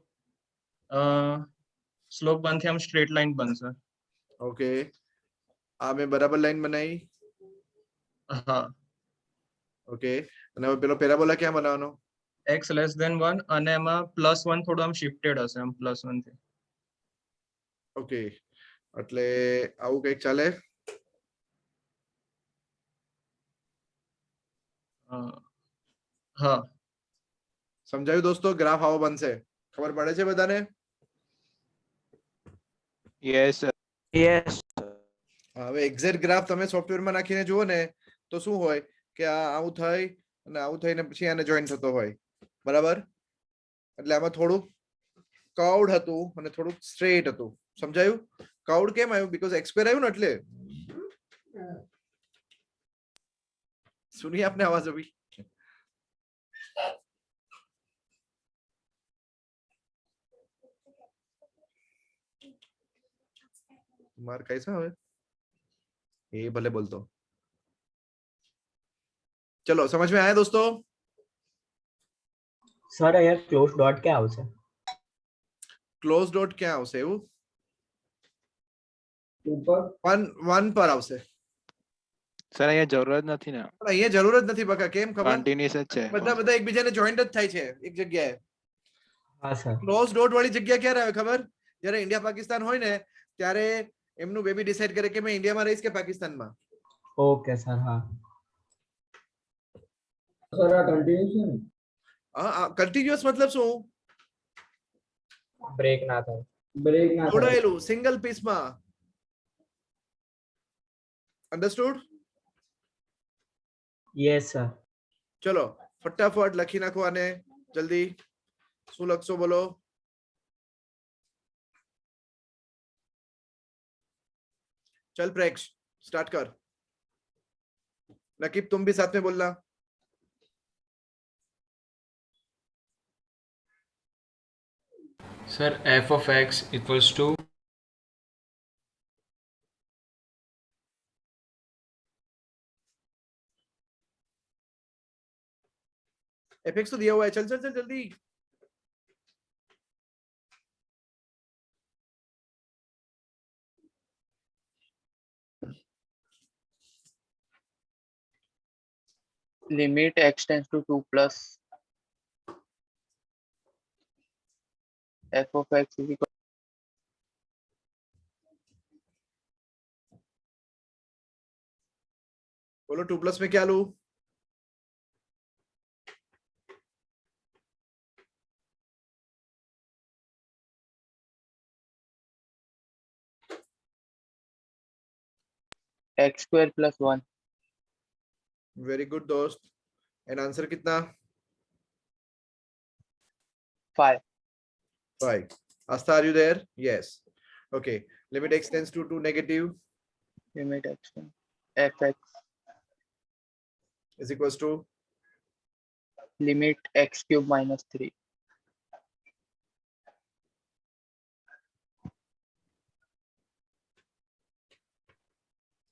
સ્લોપ 1 થી આમ સ્ટ્રેટ લાઈન બનશે. ઓકે, આ મેં બરાબર લાઈન બનાવી. હા, ઓકે, અને હવે પેલો પેરાબોલા ક્યાં બનાવવાનો? x લેસ ધેન 1 અને એમાં +1 થોડું આમ શિફ્ટેડ હશે આમ +1 થી. ઓકે, એટલે આવું કંઈક ચાલે. હા, સમજાયું દોસ્તો? ગ્રાફ આવો બનશે, ખબર પડે છે બધાને? Yes sir. Yes. હવે એક્ઝેક્ટ ગ્રાફ તમે સોફ્ટવેરમાં નાખીને જુઓ ને તો શું હોય કે આ આવું થઈ અને આવું થઈને પછી આને જોઈન થતો હોય, બરાબર? એટલે આમાં થોડુંક કર્વડ હતું અને થોડુંક સ્ટ્રેટ હતું. સમજાયું? કર્વડ કેમ આવ્યું? બીકોઝ x સ્ક્વેર આવ્યું ને એટલે. सुनिए आपने आवाज अभी? मार कैसा है ये भले बोलतो. चलो समझ में आया दोस्तों? સર અહીંયા ક્લોઝ ડોટ ક્યાં આવશે? ક્લોઝ ડોટ ક્યાં આવશે? એવું વન પર આવશે. સર અહીંયા જરૂરત નથી ને, પણ અહીંયા જરૂર જ નથી બકા. કેમ ખબર? કન્ટિન્યુઅસ જ છે. બધા એકબીજાને જોઈન્ટ જ થાય છે એક જગ્યાએ. હા સર. ક્લોઝ ડોટ વાળી જગ્યા ક્યારે આવે ખબર? જ્યારે ઇન્ડિયા પાકિસ્તાન હોય ને ત્યારે એમનું બેબી ડિસાઈડ કરે કે મેં ઇન્ડિયામાં રહીશ કે પાકિસ્તાનમાં. Okay sir. હા સર આ કન્ટિન્યુઅસ છે ને? હા, કન્ટિન્યુઅસ મતલબ શું? બ્રેક ના થાય. બ્રેક ના થાય. જોડાયેલું સિંગલ પીસમાં. અંડરસ્ટુડ? Yes sir. ચલો ફટાફટ લખી નાખો આને જલ્દી. શું લખશો બોલો? चल प्रेक्ष स्टार्ट कर. नकीब तुम भी साथ में बोलना. Sir f of x equals to fx तो दिया हुआ है. चल चल चल जल्दी. Limit x tends to 2 plus f of x is equal बोलो 2 प्लस में क्या लूं? x square plus 1. Very good दोस्त. एंड आंसर कितना? 5. 5. Asta, are you there? Yes. Okay. Limit x tends to 2 negative Limit x fx is equals to limit x cube minus 3.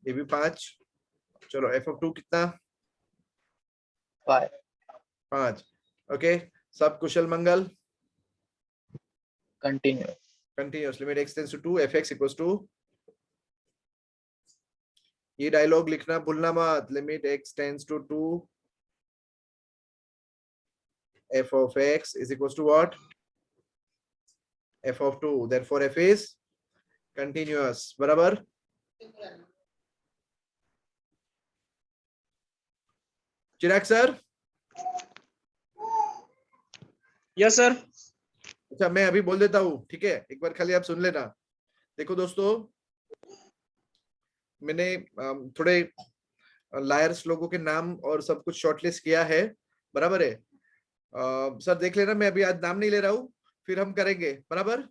ये भी 5. चलो f of 2 कितना? 5. 5. Okay, सब कुशल मंगल. Continuous. Continuous. Limit x tends to 2 fx equals to, ये dialogue लिखना भूलना मत. Limit x tends to 2 f of x is equals to what? f of 2. Therefore f is continuous. बराबर? चिराग सर? Yes sir. अच्छा मैं अभी बोल देता हूँ, ठीक है? एक बार खाली आप सुन लेना. देखो दोस्तों, मैंने थोड़े लायर्स लोगों के नाम और सब कुछ शॉर्टलिस्ट किया है, बराबर है? सर देख लेना, मैं अभी आज नाम नहीं ले रहा हूँ, फिर हम करेंगे, बराबर?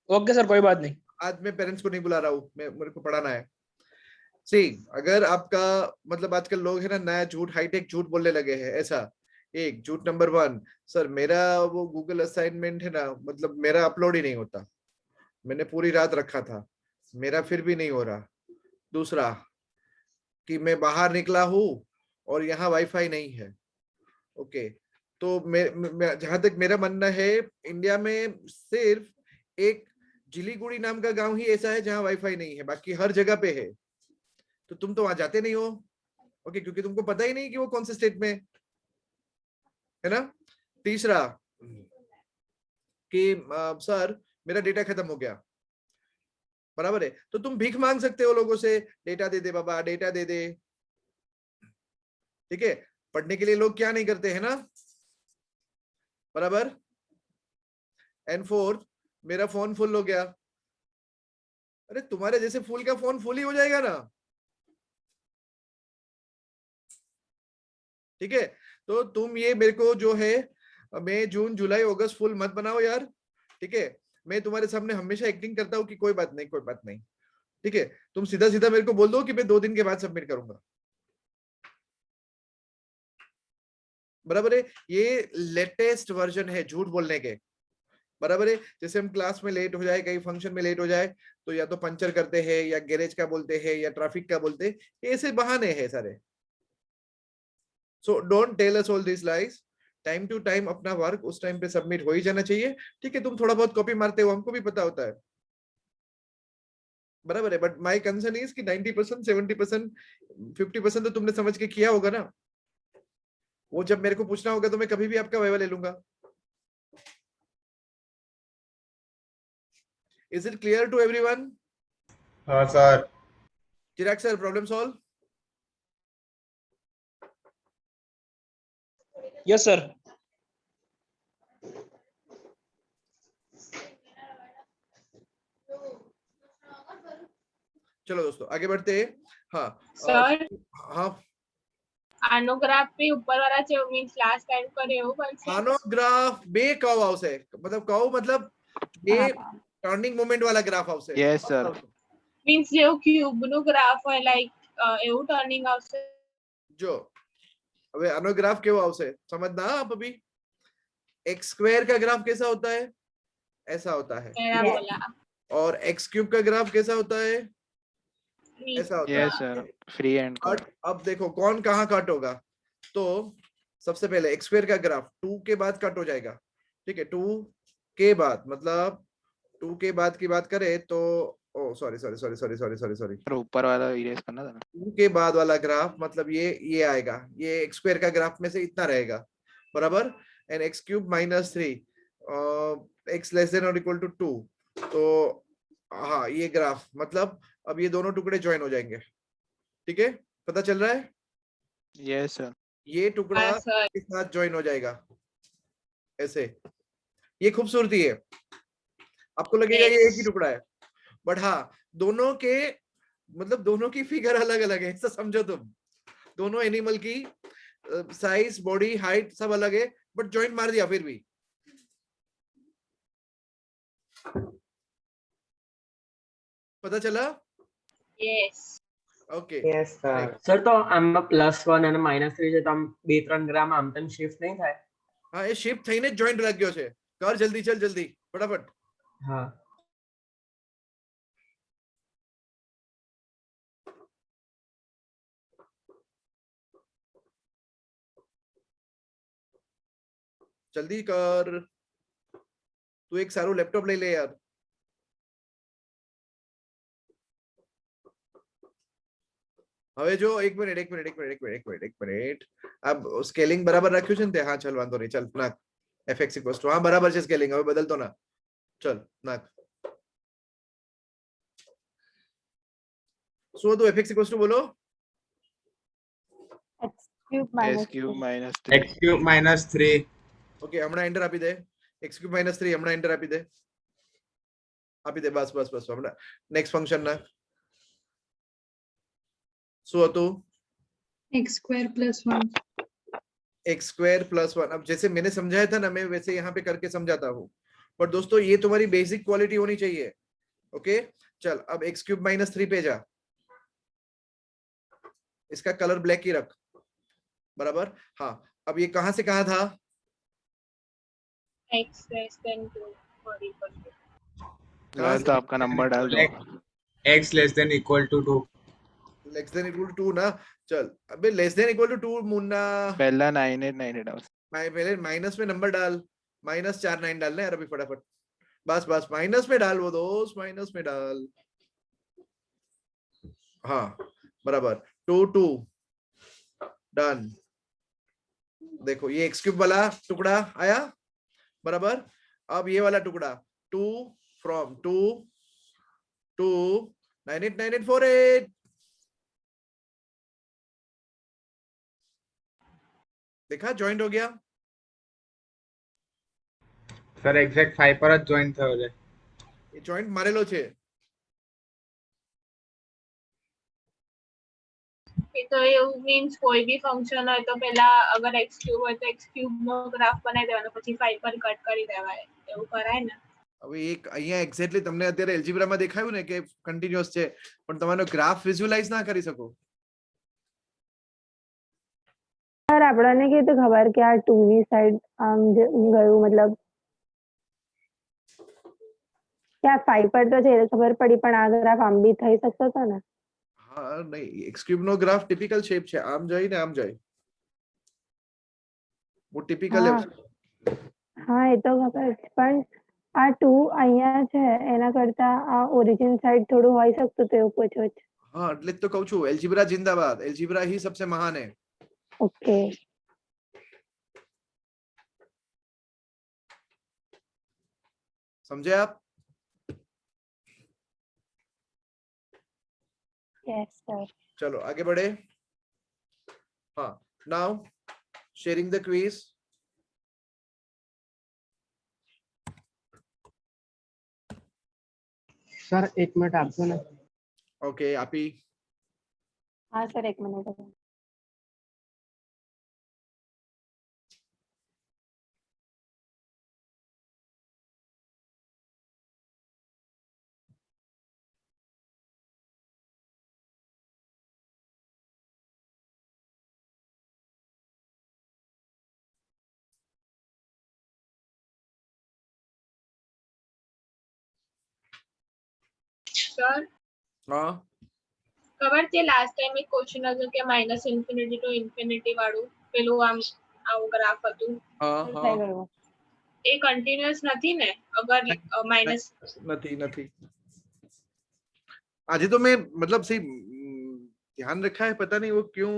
ओके सर, कोई बात नहीं. आज मैं पेरेंट्स को नहीं बुला रहा हूँ, मेरे को पढ़ाना है. सी, अगर आपका मतलब आजकल लोग है ना नया झूठ, हाईटेक झूठ बोलने लगे हैं. ऐसा एक झूठ नंबर 1, सर मेरा वो गूगल असाइनमेंट है ना, मतलब मेरा अपलोड ही नहीं होता. मैंने पूरी रात रखा था, मेरा फिर भी नहीं हो रहा. दूसरा कि मैं बाहर निकला हूँ और यहाँ वाईफाई नहीं है. ओके, तो मैं जहां तक मेरा मानना है, इंडिया में सिर्फ एक जिलीगुड़ी नाम का गांव ही ऐसा है जहां वाईफाई नहीं है, बाकी हर जगह पे है। तो तुम तो वहां जाते नहीं हो, ओके, क्योंकि तुमको पता ही नहीं कि वो कौन से स्टेट में है ना। तीसरा कि सर मेरा डेटा खत्म हो गया, बराबर है, तो तुम भीख मांग सकते हो लोगों से, डेटा दे दे बाबा, डेटा दे दे, ठीक है। पढ़ने के लिए लोग क्या नहीं करते है ना, बराबर। एंड फोर्थ, मेरा फोन फुल हो गया। अरे तुम्हारे जैसे फुल का फोन फुल ही हो जाएगा ना, ठीक है। तो तुम ये मेरे को जो है मई जून जुलाई अगस्त फुल मत बनाओ यार, ठीक है। मैं तुम्हारे सामने हमेशा एक्टिंग करता हूँ कि कोई बात नहीं, कोई बात नहीं, ठीक है। तुम सीधा सीधा मेरे को बोल दो कि मैं 2 दिन के बाद सबमिट करूंगा, बराबर है। ये लेटेस्ट वर्जन है झूठ बोलने के, बराबर है। जैसे हम क्लास में लेट हो जाए, कहीं फंक्शन में लेट हो जाए, तो या तो पंचर करते हैं, या गैरेज का बोलते हैं, या ट्रैफिक का बोलते हैं, ऐसे बहाने हैं सारे। So don't tell us all this lies. Time to time अपना वर्क उस टाइम पे सबमिट हो ही जाना चाहिए, ठीक है। तुम थोड़ा बहुत कॉपी मारते हो, हमको भी पता होता है, बराबर है। बट माय कंसर्न इज कि 90%, 70%, 50% तो तुमने समझ के किया होगा ना। वो जब मेरे को पूछना होगा तो मैं कभी भी आपका वाइवा ले लूंगा। Is it clear to everyone? हाँ सर। Chirag sir, problem solve? Yes sir. चलो दोस्तों आगे बढ़ते हैं। हाँ સર हाँ, આનોગ્રાફ पे ऊपर वाला जो मींस लास्ट टाइम करे એવું બનશે। આનોગ્રાફ બે કવ આવશે, मतलब કવ मतलब બે ટર્નિંગ મોમેન્ટ वाला ग्राफ આવશે। Yes sir. मींस જેવું ક્યુબ નું ગ્રાફ હોય લાઈક એવું ટર્નિંગ આવશે। જો હવે આનો ગ્રાફ કેવો આવશે સમજના आप अभी। x स्क्वायर का ग्राफ कैसा होता है, ऐसा होता है, પેરાબોલા और x क्यूब का ग्राफ कैसा होता है, ऐसा होता यस है। सर, फ्री एंड और अब देखो कौन कहाँ कट होगा। तो सबसे पहले एक्स स्क्वायर का ग्राफ 2 के बाद कट हो जाएगा, ठीक है। 2 के बाद मतलब 2 के बाद की बात करें तो oh sorry sorry sorry sorry sorry sorry sorry ऊपर वाला इरेज करना था ना। 2 के बाद वाला ग्राफ मतलब ये आएगा, ये एक्स स्क्वायर का ग्राफ में से इतना रहेगा, बराबर। And x cube minus 3 x less than और इक्वल टू 2। तो हाँ ये ग्राफ मतलब अब ये दोनों टुकड़े ज्वाइन हो जाएंगे, ठीक है, पता चल रहा है। Yes sir. ये टुकड़ा के साथ ज्वाइन हो जाएगा ऐसे, ये खूबसूरती है। आपको लगेगा ये एक ही टुकड़ा है, बट हाँ दोनों के मतलब दोनों की फिगर अलग अलग है, ऐसा समझो तुम। दोनों एनिमल की साइज, बॉडी, हाइट सब अलग है, बट ज्वाइंट मार दिया फिर भी। पता चला? Yes okay yes sir. Sir તો આમાં +1 અને -3 છે તો આમ 2-3 ગ્રામ આમ તેમ શિફ્ટ નહીં થાય? हाँ ये शिफ्ट થઈને જોઈન્ટ લાગ ગયો છે। કર જલ્દી, ચલ જલ્દી फटाफट। હા जल्दी कर, तू एक सारू लैपटॉप ले ले यार। હવે જો એક મિનિટ अब સ્કેલિંગ બરાબર રાખ્યું છે ને તે? હા ચલ વાંધો નહીં, ચલ નાખ fx ઇક્વલ્સ ટુ, હા બરાબર છે સ્કેલિંગ, હવે બદલતો ના, ચલ નાખ। શું હતું fx ઇક્વલ્સ ટુ બોલો? x cube S cube minus 3। x cube minus 3। Okay હમણાં એન્ટર આપી દે, x ક્યુબ માઇનસ 3 હમણાં એન્ટર આપી દે, બસ બસ બસ હમણાં નેક્સ્ટ ફંક્શન ના શું હતું? x square plus 1। X square plus 1। अब जैसे मैंने समझाया था ना, मैं वैसे यहाँ पे करके समझाता हूँ, पर दोस्तों ये तुम्हारी बेसिक क्वालिटी होनी चाहिए, ओके। चल अब एक्स क्यूब माइनस 3 पे जा, इसका कलर ब्लैक ही रख, बराबर। हाँ अब ये कहां से कहां था? x लेस देन 2 और इक्वल टू डाल तो आपका नंबर डाल दो। x less than equal to 2। Less than equal to 2 ना, चल अबे लेस देन इक्वल टू 2 मुन्ना, पहला 9898 डाल। मैं पहले माइनस में नंबर डाल, -49 डालना है यार अभी फटाफट। बस बस माइनस में डाल वो दोस्त, माइनस में डाल। हाँ बराबर, 2 2 डन। देखो ये एक्स क्यूब वाला टुकड़ा आया बराबर। अब ये वाला टुकड़ा 2 फ्रॉम 2 टू 989848 देखा जॉइंट हो गया। સર એક્ઝેક્ટ 5 પર જ જોઈન થયો છે. ये जॉइंट मारेलो છે। એ તો એવું મીન્સ કોઈ બી ફંક્શન હોય તો પહેલા અગર x ક્યુબ હોય તો x ક્યુબ નો ગ્રાફ બનાવી દેવાનો, પછી 5 પર કટ કરી દેવાય, એવું કરાય ને? હવે એક અહીંયા એક્ઝેક્ટલી તમને અત્યારે એલ્જીબ્રામાં દેખાયું ને કે કન્ટિન્યુઅસ છે, પણ તમારો ગ્રાફ વિઝ્યુઅલાઇઝ ના કરી શકો। સર આપણને કેવી રીતે ખબર કે આ 2 ની સાઈડ આમ ગયું, મતલબ કે આ 5 પર તો છે એ ખબર પડી, પણ આ ગ્રાફ આમ બી થઈ શકતો હતો ને? હા નહીં, એક્સ ક્યુબ નો ગ્રાફ ટિપિકલ શેપ છે, આમ જાય ને આમ જાય, वो टिपिकल है। હા એ તો ખબર છે, પણ આ 2 અહીંયા છે એના કરતા આ ઓરિજિન સાઈડ થોડું હોઈ શકતું તો એવું પૂછવું છે। हाँ એટલે જ તો કહું છું, એલ્જીબ્રા जिंदाबाद, एल्जीब्रा ही सबसे महान है। ઓકે समझे आप? Yes sir. चलो आगे बढ़े। हाँ now sharing the quiz. Sir 1 minute આપજો ને। ओके आपी। हाँ सर 1 મિનિટ। સર हाँ ખબર છે લાસ્ટ ટાઈમ એક ક્વેશ્ચન હતું કે માઇનસ ઇન્ફિનિટી ટુ ઇન્ફિનિટી વાળું પેલું આમ આવું ગ્રાફ હતું, हाँ થઈ हाँ ગયું। એ કન્ટિન્યુઅસ નથી ને? અગર માઇનસ नहीं नहीं, आज तो मैं मतलब सही ध्यान रखा है, पता नहीं वो क्यों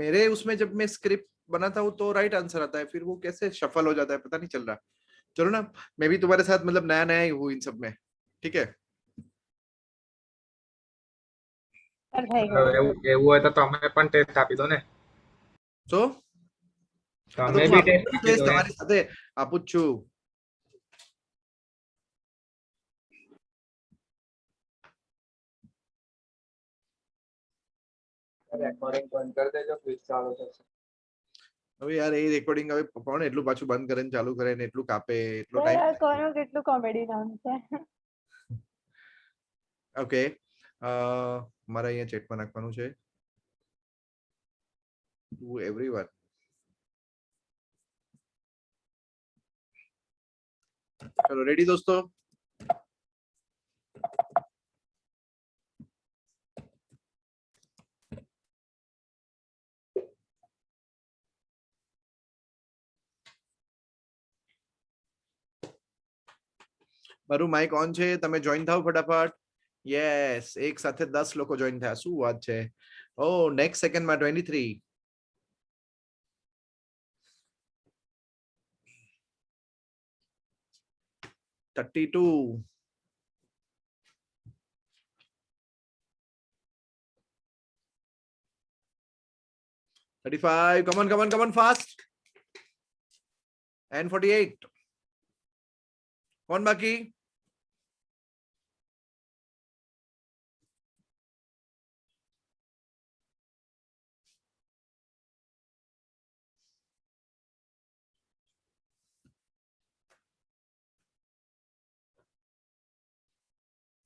मेरे उसमें जब मैं स्क्रिप्ट बनाता हूँ तो राइट आंसर आता है, फिर वो कैसे शफल हो जाता है पता नहीं चल रहा। चलो ना, मैं भी तुम्हारे साथ मतलब नया नया ही हूँ इन सब में, ठीक है? સર થઈ ગયું। એવું હોય તો તમે પણ ટેસ્ટ આપી દો ને. તો તમે બી ટેસ્ટ આપી દો. તમારી સાથે આપું જ છું। રેકોર્ડિંગ બંધ કરી દેજો, ક્વિઝ ચાલુ થશે। હવે યાર એ રેકોર્ડિંગ હવે કોણ એટલું પાછું બંધ કરે ને ચાલુ કરે ને એટલું કાપે, એટલો સર ટાઈમ। આ કોનું કેટલું કોમેડી નામ છે? ઓકે મારા અહીંયા ચેટમાં નાખવાનું છે ટુ એવરીવન। चलो रेडी दोस्तों? મારું માઇક ઓન છે, તમે જોઈન થાઓ ફટાફટ। યસ, એક સાથે 10 લોકો જોઈન થયા, શું વાત છે। ઓ નેક્સ્ટ સેકન્ડમાં 23, 32, 35, come on fast, and 48। कौन बाकी?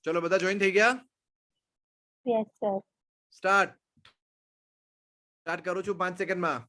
चलो બધા જોઈન થઈ ગયા? Yes sir. સ્ટાર્ટ કરું છું 5 સેકન્ડમાં।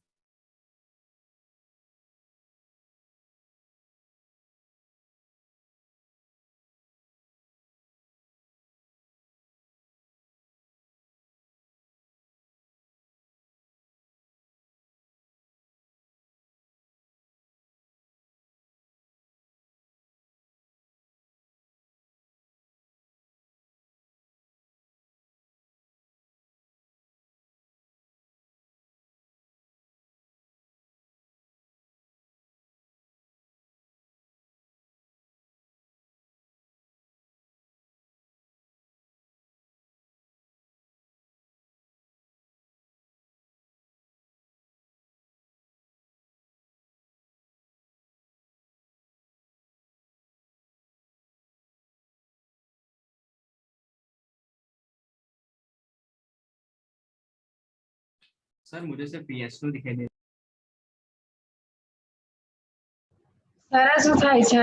सर मुझे सिर्फ PS2 दिखाई दे સર શું થાય છે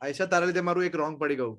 આયશા તારા લીધે મારું એક રોંગ પડી ગયું.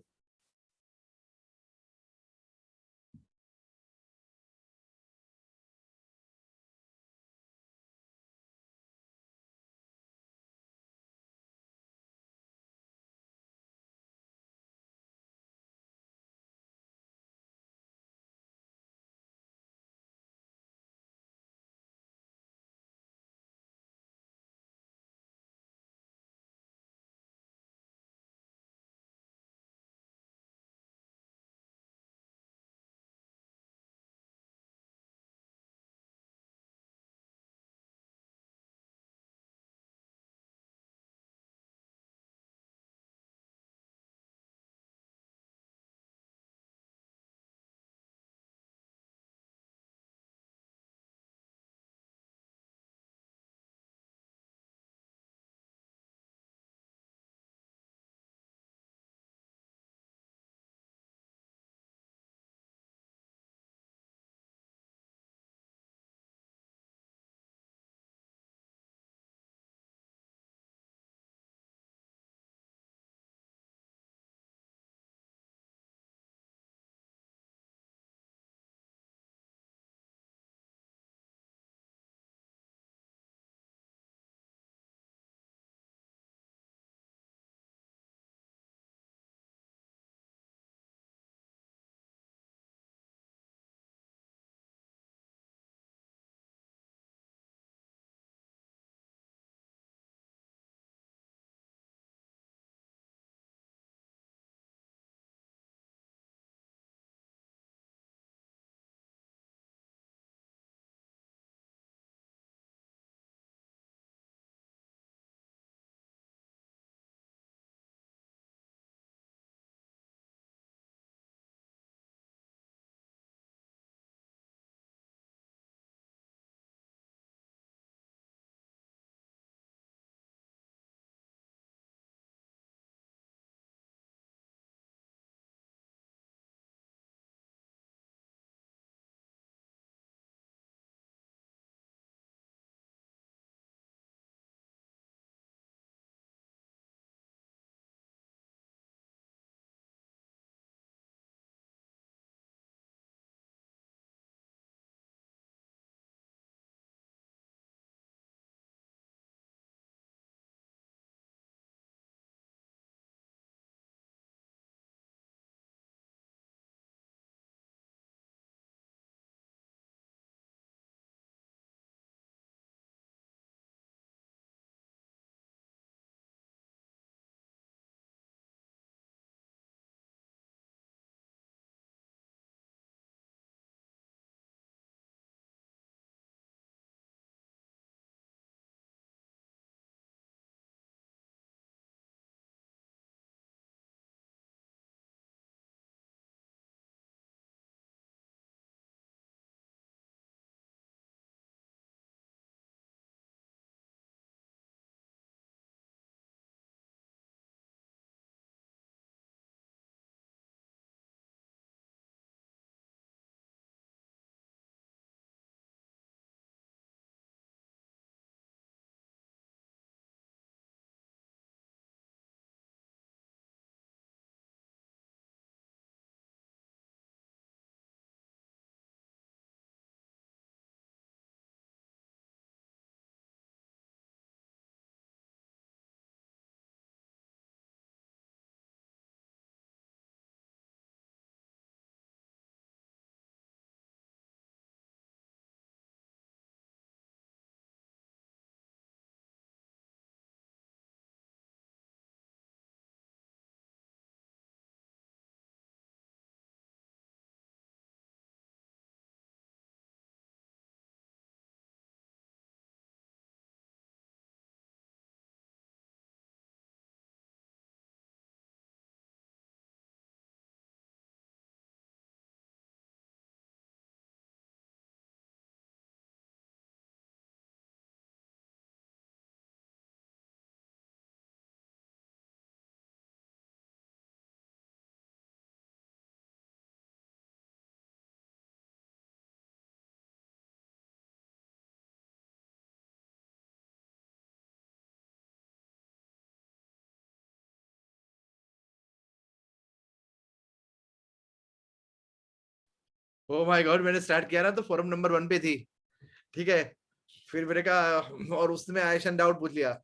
ओ माय गॉड, मैंने स्टार्ट किया ना तो फोरम नंबर 1 पे थी, ठीक है, फिर मैंने कहा और उसमें आयशा ने डाउट पूछ लिया,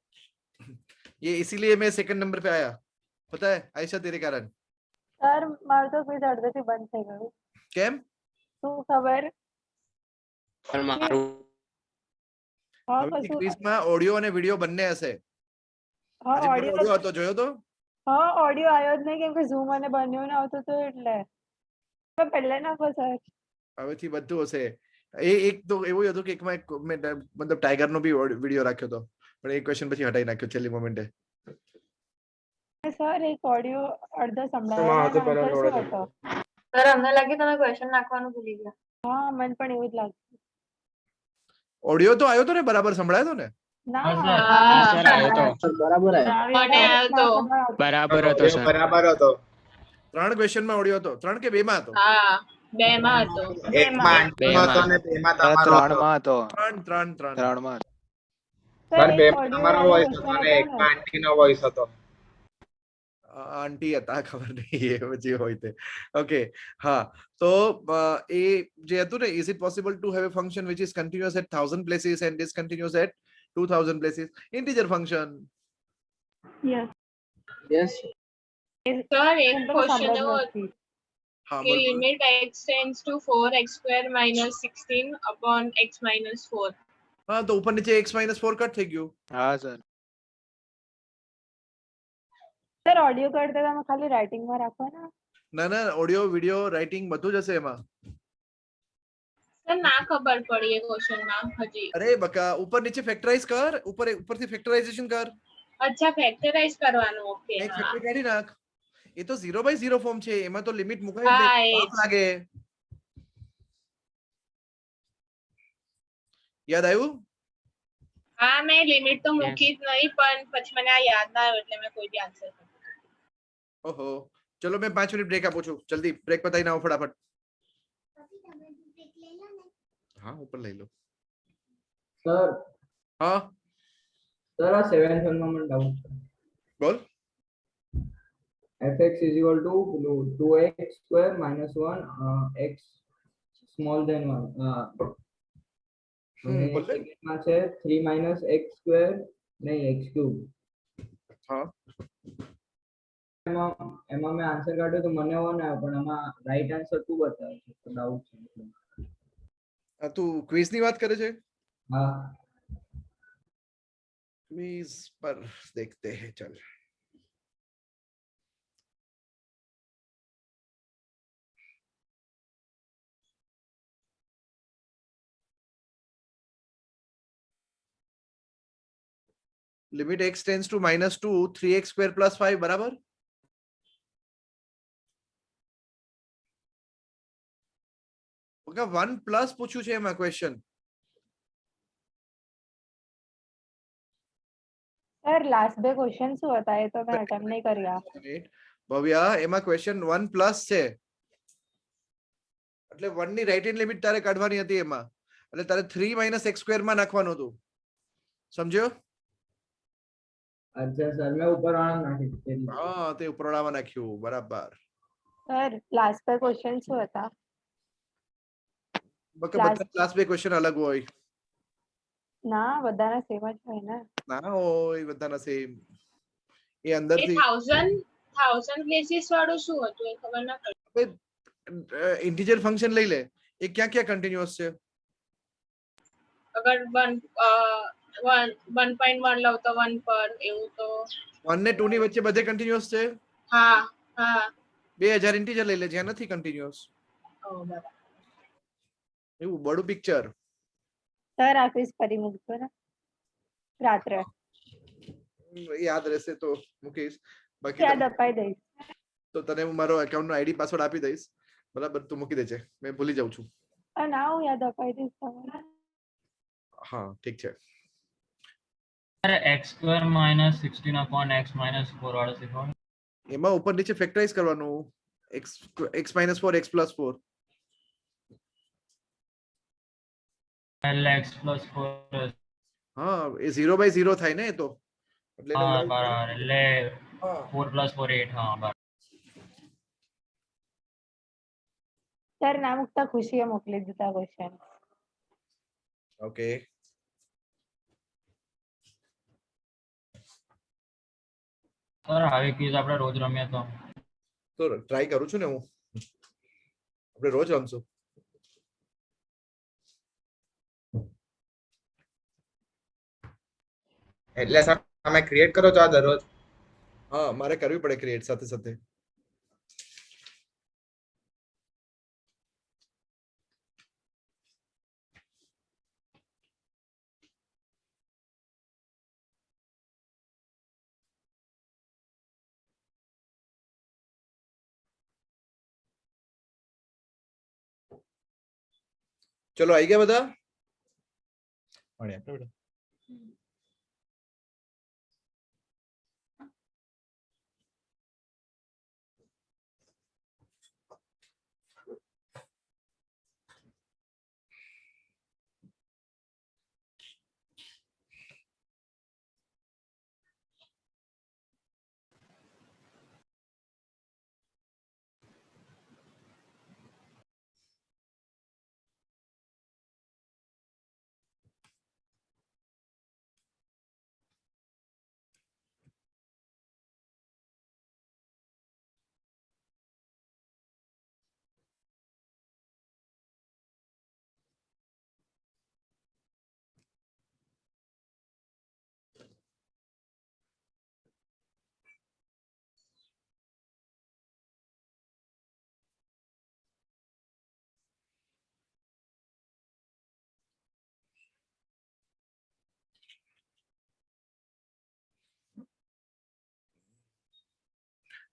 ये इसीलिए मैं सेकंड नंबर पे आया, पता है आयशा तेरे कारण। સર મારું તો ક્વિઝ અડધેથી બંધ થઈ ગયું. કેમ? શું ખબર? પણ મારું હા હવે કશું ક્વિઝમાં ઓડિયો અને વિડિયો બંને હશે. હા આજે મારો ઓડિયો ઓડિયો હતો, જોયો તો? હા ઓડિયો આવ્યો જ નહીં કેમ કે ઝૂમ અને બંનેનું આવતું હતું એટલે પહેલા નાખો સર. હવેથી બધું હશે. એક તો એવું હતું કે એકમાં એક મેં મતલબ ટાઈગર નો બી વિડિયો રાખ્યો હતો, પણ એક ક્વેશ્ચન પછી હટાઈ નાખ્યો છેલ્લી મોમેન્ટે. સર એક ઓડિયો અડધો એમાં સંભળાયો આવતો અને પહેલા આન્સર શું જોડે હતો? સર અમને લાગે તમે ક્વેશ્ચન નાખવાનું ભૂલી ગયા. હા મને પણ એવું જ લાગ્યું. ઓડિયો તો આવ્યો તો ને, બરાબર સંભળાયો તો ને? ના હા સર આવ્યો તો, બરાબર મને આવ્યો તો. બરાબર હતો સર. બરાબર હતો. 3 ક્વેશ્ચન માં ઓડિયો હતો, 3 કે 2 માં હતો? હા 2 માં હતો. એકમાં આંટીનો હતો ને બેમાં તમારો હતો. 3 માં હતો. 3 3 માં હતો. સર એક બેમાં audio તમારો વાળો વોઇસ question હતો હતો ને ને. એકમાં આંટીનો વોઇસ હતો. આંટી હતા, ખબર નહીં એ પછી હોય તે. ઓકે હા, તો એ જે હતું ને, is it possible to have a function which is continuous at 1000 places and discontinuous at 2000 places? Integer function. Yes yes sir એક પણ ક્વેશ્ચન સાંભળ્યું એવો હતો નથી. હા કે બોલ બોલ. Limit x tends two 4x² - 16 upon x - 4. હા તો ઉપર નીચે x - 4 કટ થઈ ગયું. હા સર. સર ઓડિયો કરતા તમે ખાલી રાઇટિંગમાં રાખો ને. ના ના, ઓડિયો વિડિયો રાઇટિંગ બધું જ હશે એમાં. સર ના ખબર પડી એ ક્વેશ્ચન માં હજી. અરે બકા, ઉપર નીચે ફેક્ટરાઇઝ કર, ઉપરથી ફેક્ટરાઇઝેશન કર, અચ્છા ફેક્ટરાઇઝ કરવાનું. ઓકે એક હા ફેક્ટર કાઢી નાખ. એ તો 0/0 ફોર્મ છે, એમાં તો લિમિટ મુકાય જ હા નહીં, એ પાપ લાગે. યાદ આવ્યું? હા મેં લિમિટ તો મૂકી જ નહીં પણ પછી મને આ યાદ ના આવ્યો એટલે મેં કોઈ બી આન્સર કર્યો. ઓહો, ચલો મેં 5 મિનિટ બ્રેક આપું છું, જલ્દી બ્રેક પતાવીને આવો ફટાફટ. હા ઉપર લઈ લો. સર હા સર આ 7th વનમાં મને ડાઉટ છે. બોલ. fx is equal to 2x square minus 1 x small than 1 અને બોલ લે. સેકન્ડમાં છે 3 minus x square નહીં x cube. હા એમાં મેં આન્સર કાઢ્યો તો મને 1 આવ્યો પણ એમાં રાઈટ આન્સર 2 બતાવે છે તો ડાઉટ છે. તું ક્વિઝ ની વાત કરે છે? હા क्विज पर देखते हैं, चल. Limit x tends to -2 3x² + 5 बराबर. ઓકે 1 પ્લસ પૂછ્યું છે એમાં ક્વેશ્ચન. સર લાસ્ટ બે ક્વેશ્ચન શું હતા એ તો મેં અટેમ્પ્ટ નહીં કર્યા. ભવ્યા, એમાં ક્વેશ્ચન 1 પ્લસ છે, એટલે 1 ની રાઈટ હેન્ડ લિમિટ તારે કાઢવાની હતી એમાં, એટલે તારે 3 - x² માં નાખવાનું હતું, સમજ્યો? અચ્છા સર મેં ઉપરવાળા નાખી દીધું. હા તે ઉપરવાળામાં નાખ્યું, બરાબર. સર લાસ્ટ બે ક્વેશ્ચન શું હતા? બધા ક્લાસ બે ક્વેશ્ચન અલગ હોય. ના બધાના સેમ જ હોય ને. ના હોય બધાના સેમ. એ એ અંદરથી 1000 પ્લેસીસ વાળું શું હતું એ ખબર ના પડી. ઇન્ટિજર ફંક્શન લઈ લે, એ ક્યાં ક્યાં કન્ટિન્યુઅસ છે? અગર 1.1 લઉં તો 1 પર એવું તો 1 ને 2 ની વચ્ચે બધે કન્ટિન્યુઅસ છે. હા હા 2000 ઇન્ટિજર લઈ લે જ્યાં નથી કન્ટિન્યુઅસ. ઓ બરાબર. એવું બડું પિક્ચર. સર આ ક્વિઝ ફરી મૂકજો ને રાત્રે. યાદ રહેશે તો મૂકીશ, બાકી યાદ અપાઈ દઈશ. તો તને હું મારો એકાઉન્ટ નો આઈડી પાસવર્ડ આપી દઈશ, બરાબર? તું મૂકી દેજે, મેં ભૂલી જાઉં છું. ના હું યાદ અપાઈ દઈશ તમને. હા ઠીક છે. x² - 16 upon x - 4 વાળો શીખવાનું. એમાં ઉપર નીચે ફેક્ટરાઇઝ કરવાનું, x - 4 x + 4. x + 4 હા એ 0/0 થાય ને, એ તો એટલે એને હા ઉડાવી દે. બરાબર, એટલે હા 4 + 4 8. હા બરાબર. સર ના મુકતા ખુશીએ મોકલી દીધા ક્વેશ્ચન. ઓકે સર આવી ક્વિઝ આપણે રોજ રમીએ તો ટ્રાય કરું છું ને હું, આપણે રોજ રમશું. એટલે સર તમે ક્રિએટ કરો છો આ દરરોજ? હા મારે કરવી પડે ક્રિએટ સાથે સાથે. ચલો આવી ગયા બધા? મળ્યા આપણે બધા.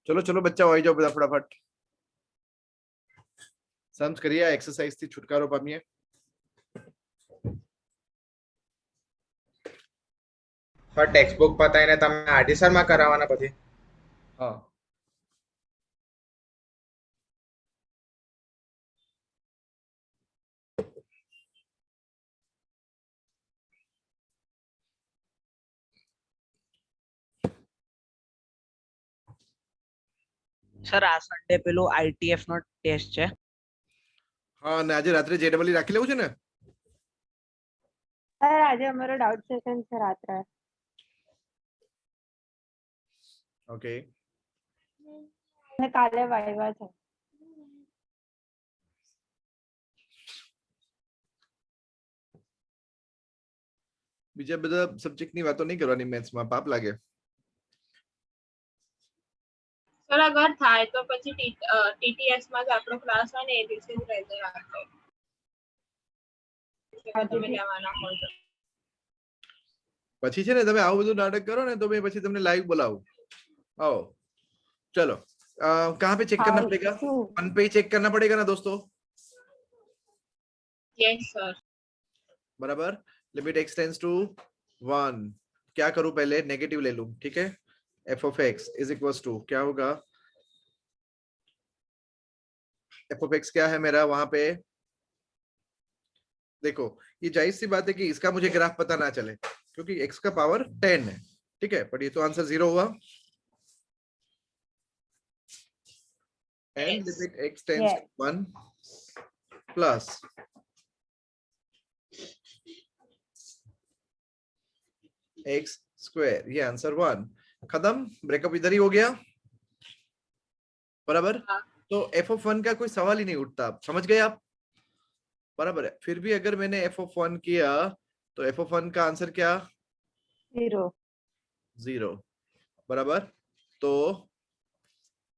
ચલો ચલો બચ્ચાઓ આવી જાઓ બધા ફટાફટ. सम्स करिए આ એક્સરસાઇઝ થી છુટકારો પામીએ. સર ટેક્સ્ટ બુક પતાઈને તમે આરડી સર માં કરાવવાના પછી? હા સર આ સન્ડે પેલું આઈટીએફ નો ટેસ્ટ છે. હા અને આજે રાત્રે જેડબલઈ રાખી લેવું છે ને? સર આજે અમારો ડાઉટ સેશન છે રાત્રે. ઓકે અને કાલે વાયવા છે. બીજા બધા સબ્જેક્ટ ની વાતો નહીં કરવાની મેથ્સ માં, પાપ લાગે. સર અગર થાય તો પછી ટીટીએસ માં જ આપણો ક્લાસ હોય ને એ દિવસે જ રજા રાખો. તમે લેવાના હોય તો પછી છે ને તમે આવું બધું નાટક કરો ને તો मैं પછી તમને લાઈવ बुलाऊं. आओ चलो कहाँ पे चेक करना पड़ेगा? वन पे चेक करना पड़ेगा ना दोस्तों? Yes sir. बराबर. Limit x tends to 1. क्या करूं पहले? नेगेटिव ले लूं. ठीक है. f of x is equals to क्या होगा? f of x क्या है मेरा वहां पे? देखो ये जाहिर सी बात है कि इसका मुझे ग्राफ पता ना चले क्योंकि x का पावर 10 है. ठीक है. बट ये तो आंसर 0 हुआ. And limit x tends to 1 plus x square. ये आंसर 1. खत्म. ब्रेकअप इधर ही हो गया. बराबर. तो f of 1 का कोई सवाल ही नहीं उठता. समझ गए आप? बराबर है. फिर भी अगर मैंने f of 1 किया तो f of 1 का आंसर क्या? 0. बराबर. तो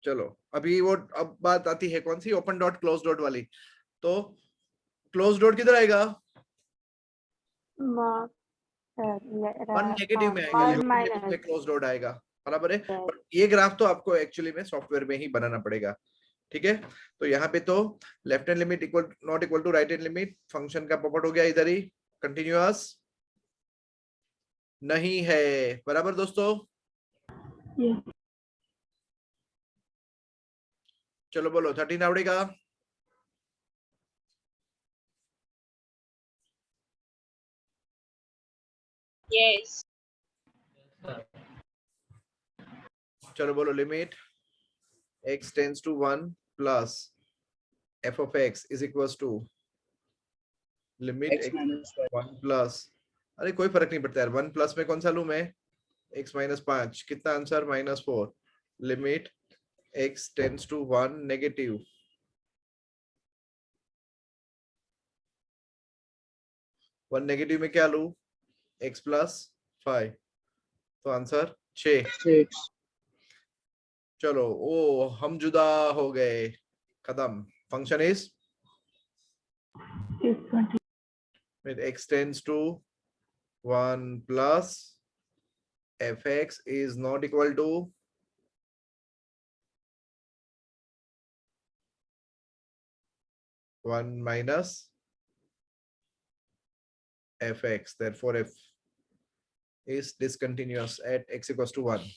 चलो अभी वो अब बात आती है कौन सी? ओपन डॉट क्लोज डॉट वाली. तो क्लोज डॉट किधर आएगा? वन नेगेटिव में आएगा, में क्लोज डॉट आएगा. बराबर है. बट ये ग्राफ तो आपको एक्चुअली में सॉफ्टवेयर में ही बनाना पड़ेगा. ठीक है. तो यहाँ पे तो left hand limit equal not equal to right hand limit function का पॉपअप हो गया इधर ही. कंटिन्यूअस नहीं है. बराबर दोस्तों? चलो बोलो 13 आवड़ेगा? यस. चलो बोलो limit x tends to 1 plus f of x is equals to limit x x minus 5. 1 plus, अरे कोई फर्क नहीं पड़ता यार, 1 प्लस में कौन सा लूं मैं, x माइनस 5, कितना answer -4, limit x tends to 1 negative, one negative में क्या लूं, x प्लस 5, तो आंसर 6। चलो ओ हम जुदा हो गए, खत्म। Function is with x tends to 1 plus fx is not equal to 1 minus fx, therefore f is discontinuous at x equals to 1।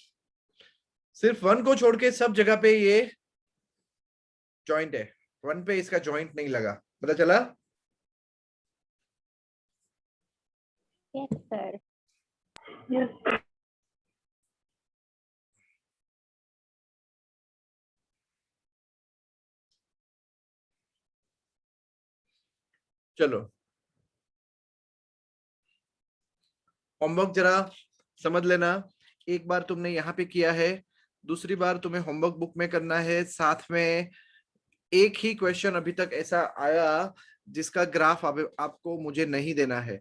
सिर्फ 1 को छोड़ के सब जगह पे ये जॉइंट है, 1 पे इसका जॉइंट नहीं लगा, पता चला? Yes, sir. Yes. चलो होमवर्क जरा समझ लेना, एक बार तुमने यहाँ पे किया है, दूसरी बार तुम्हें होमवर्क बुक में करना है, साथ में एक ही क्वेश्चन अभी तक ऐसा आया जिसका ग्राफ आपको मुझे नहीं देना है,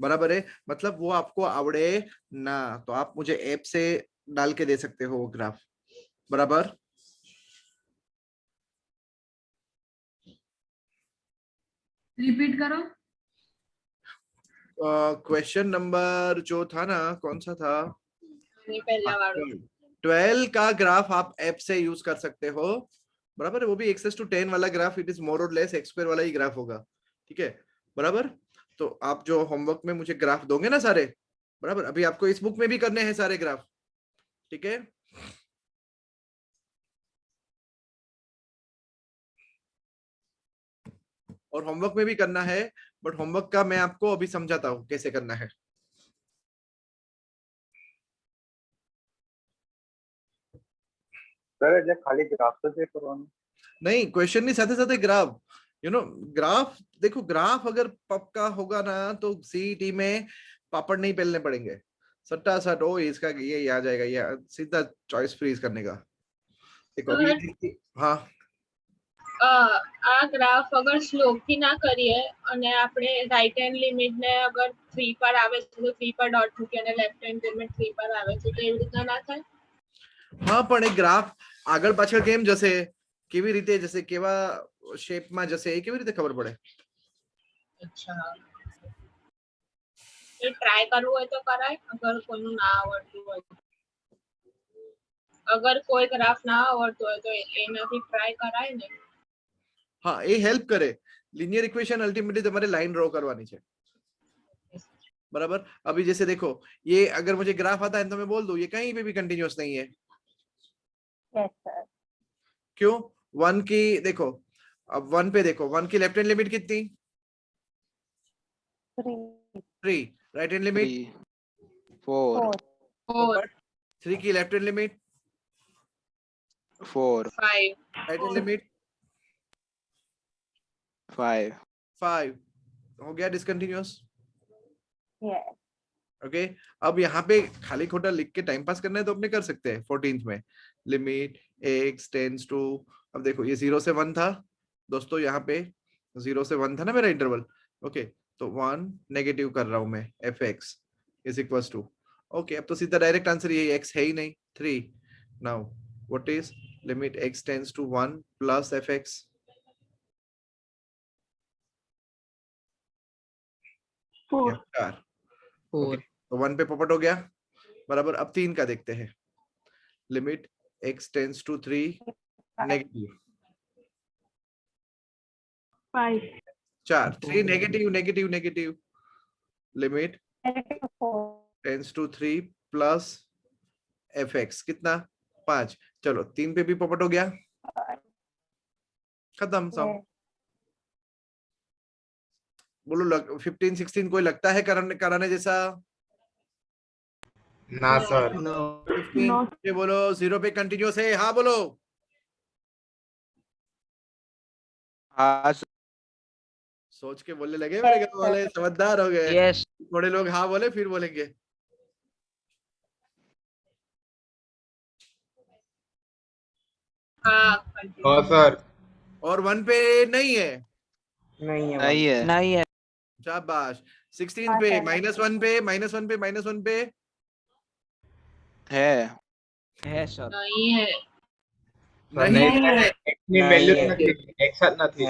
बराबर है, मतलब वो आपको आवड़े ना, तो आप मुझे ऐप से डाल के दे सकते हो वो ग्राफ, बराबर। रिपीट करो। क्वेश्चन नंबर जो था ना, कौन सा था, पहला वाला 12 का ग्राफ आप ऐप से यूज कर सकते हो, बराबर है, वो भी एक्सेस टू 10 वाला ग्राफ, इट इज मोर और लेस एक्स स्क्वायर वाला ही ग्राफ होगा, ठीक है, बराबर। तो आप जो होमवर्क में मुझे ग्राफ दोगे ना सारे, बराबर, अभी आपको इस बुक में भी करने हैं सारे ग्राफ, ठीक है। और होमवर्क में भी करना है, बट होमवर्क का मैं आपको अभी समझाता हूँ कैसे करना है। सर खाली ग्राफ से चेक करवाना नहीं, क्वेश्चन नहीं, साथ साथ ग्राफ, यू नो ग्राफ, देखो ग्राफ अगर पक्का होगा ना तो सीईटी में पापड़ नहीं बेलने पड़ेंगे, सट्टा सट ओ इसका ये आ जाएगा, ये सीधा चॉइस फ्रीज करने का। देखो अभी हाँ આ ગ્રાફ અગર સ્લોપ થી ના કરીએ અને આપણે રાઈટ હેન્ડ લિમિટ ને અગર 3 પર આવે છે તો 3 પર ડોટ મૂકીએ અને લેફ્ટ હેન્ડ લિમિટ 3 પર આવે છે તો એવી રીતના ના થાય? હા પણ એ ગ્રાફ આગળ પાછળ કેમ જશે, કેવી રીતે જશે, કેવા શેપમાં જશે, એ કેવી રીતે ખબર પડે? અચ્છા, એ ટ્રાય કરવું હોય તો કરાય, અગર કોઈનું ના આવડતું હોય, અગર કોઈ ગ્રાફ ના આવડતું હોય તો એનાથી ટ્રાય કરાય ને। हाँ ये हेल्प करे, लीनियर इक्वेशन अल्टीमेटली तुम्हारे लाइन ड्रॉ करवानी है, बराबर। अभी जैसे देखो ये अगर मुझे ग्राफ आता है तो मैं बोल दूं ये कहीं पे भी कंटिन्यूअस नहीं है। Yes, sir. क्यों? 1 की देखो, अब 1 पे देखो, 1 की लेफ्ट हैंड लिमिट कितनी? 3। Right hand limit 4। 3 की left hand limit 4। 5। Right hand limit 5 हो गया डिसकंटिन्यूअस। Yes. ओके अब यहाँ पे खाली खोटा लिख के टाइम पास करना है तो अपने कर सकते हैं 14th में, लिमिट x टेंड्स टू, अब देखो ये 0 से 1 था दोस्तों, यहाँ पे 0 से 1 था ना मेरा इंटरवल, ओके तो 1 नेगेटिव कर रहा हूं मैं, fx is equals to, okay अब तो सीधा डायरेक्ट आंसर ये x है ही नहीं 3। Now what is limit x tends to 1 plus fx, 4। तो 1 पे पॉपट हो गया, बराबर। अब 3 का देखते हैं, limit x tends to 3 negative 5 4, 3 negative negative negative, limit tends to 3 plus fx कितना 5, चलो 3 पे भी पॉपट हो गया, खत्म सम। बोलो 15 16 कोई लगता है कराने जैसा? ना सर। 15 बोलो 0 पे कंटिन्यूअस है, हाँ बोलो। हाँ सोच के बोलने लगे मेरे गाँव वाले, समझदार हो गए। यस थोड़े लोग हाँ बोले फिर बोलेंगे। हाँ हाँ सर। और 1 पे नहीं है। नहीं है नहीं है। नहीं है शाबाश। 16 पे -1 पे -1 पे -1 पे है सर नहीं है। नहीं नहीं है। X ની વેલ્યુ જ નથી, X જ નથી.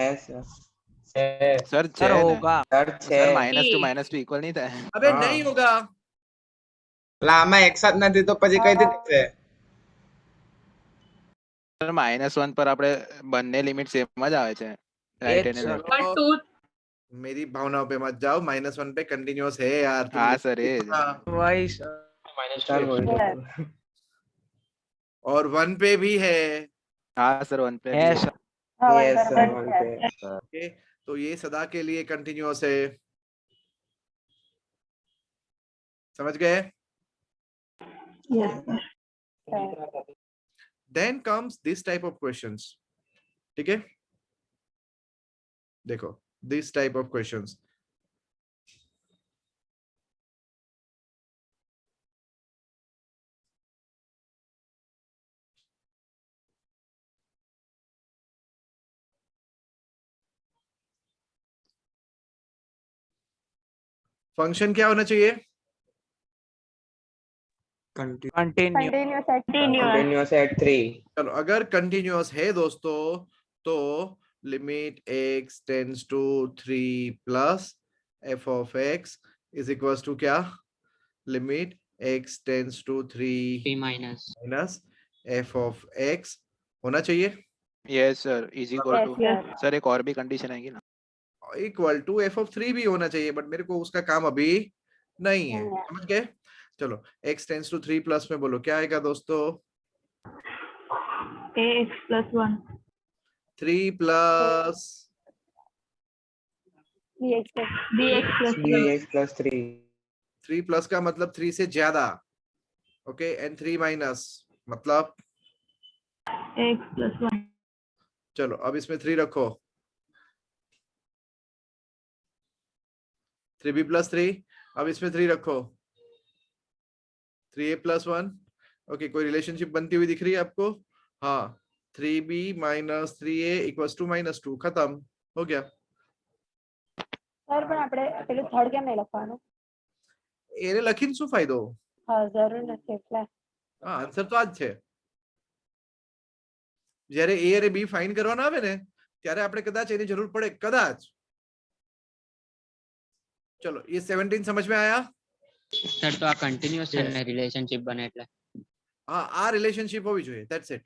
सर सर है होगा सर -2 इक्वल नहीं था। अबे हाँ. नहीं होगा। એટલે આમાં X જ નથી તો પછી કઈ રીતે થશે? સર -1 પર આપણે બંને લિમિટ સેમ જ આવે છે, રાઈટ અને sir. લેફ્ટ। पर टू मेरी भावनाओं पे मत जाओ, -1 पे कंटिन्यूअस है यार। तुम हाँ सर है। वही सर और 1 पे भी है। हाँ सर 1 पे भी है है। सर ओके, तो ये सदा के लिए कंटिन्यूअस है। समझ गए? Then comes this type of questions. ठीक है, देखो this type of questions. Function क्या होना चाहिए? Continue at 3. चलो, अगर कंटिन्यूअस है दोस्तों तो limit x tends to 3 plus f of x is equals to क्या? Limit x tends to 3 minus f of x होना चाहिए। Yes sir is equal to. Sir एक और भी कंडीशन आएगी ना, इक्वल टू f ऑफ 3 भी होना चाहिए, बट मेरे को उसका काम अभी नहीं है। समझ गए? चलो, x टेंड्स टू 3 प्लस में बोलो क्या आएगा दोस्तों? ax plus 1 3 plus bx plus 3 3 plus का मतलब 3 से ज्यादा। ओके, एंड 3 माइनस मतलब x plus 1 चलो अब इसमें 3 रखो। 3b प्लस 3, अब इसमें 3 रखो। 3a plus 1। ओके, कोई रिलेशनशिप बनती हुई दिख रही है आपको? हाँ, 3b minus 3a equals to -2। खत्म हो गया। સર પણ આપણે પેલું થર્ડ કેમ નહીં લખવાનું? એને લખીને શું ફાયદો? હા જરૂર નથી એટલે હા, આન્સર તો આ જ છે। જ્યારે a અને b ફાઇન્ડ કરવાના આવે ને ત્યારે આપણે કદાચ એની જરૂર પડે, કદાચ। चलो, ये 17 समझ में आया? સર તો આ કન્ટિન્યુઅસ છે ને રિલેશનશિપ બને એટલે हाँ, आ रिलेशनशिप होवी જોઈએ, दैट्स इट।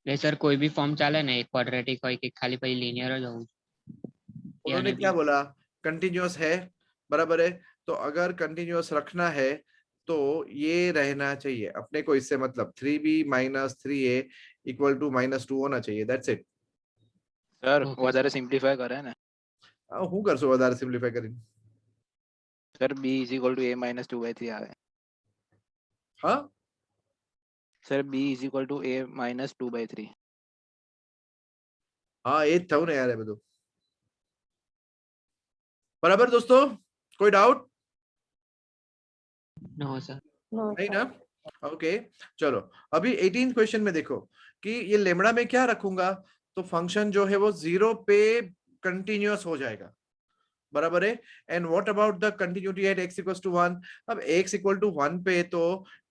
એટલે સર કોઈ બી ફોર્મ ચાલે ને, એક ક્વાડ્રેટિક હોય કે ખાલી પછી લિનિયર જ હોવું? उन्होंने क्या बोला? कंटिन्यूअस है, बराबर है। तो अगर कंटिन्यूअस रखना है तो ये रहना चाहिए अपने को, इससे मतलब 3b minus 3a equal to -2 होना चाहिए, दैट्स इट। સર વધારે સિમ્પ્લિફાય કરે ને, હું કરશું વધારે સિમ્પ્લિફાઈ કરીને? Sir b is equal to a minus 2/3 આવે। हाँ sir b is equal to a minus 2/3। हाँ, એ જ થયું ને યાર, એ બધું बराबर दोस्तों? कोई डाउट? नो सर नहीं ना? ओके, चलो अभी 18 क्वेश्चन में देखो कि ये लेमड़ा में क्या रखूंगा तो फंक्शन जो है वो 0 पे कंटिन्यूअस हो जाएगा, बराबर है। And what about the continuity at x equals to 1? अब x इक्वल टू 1 पे तो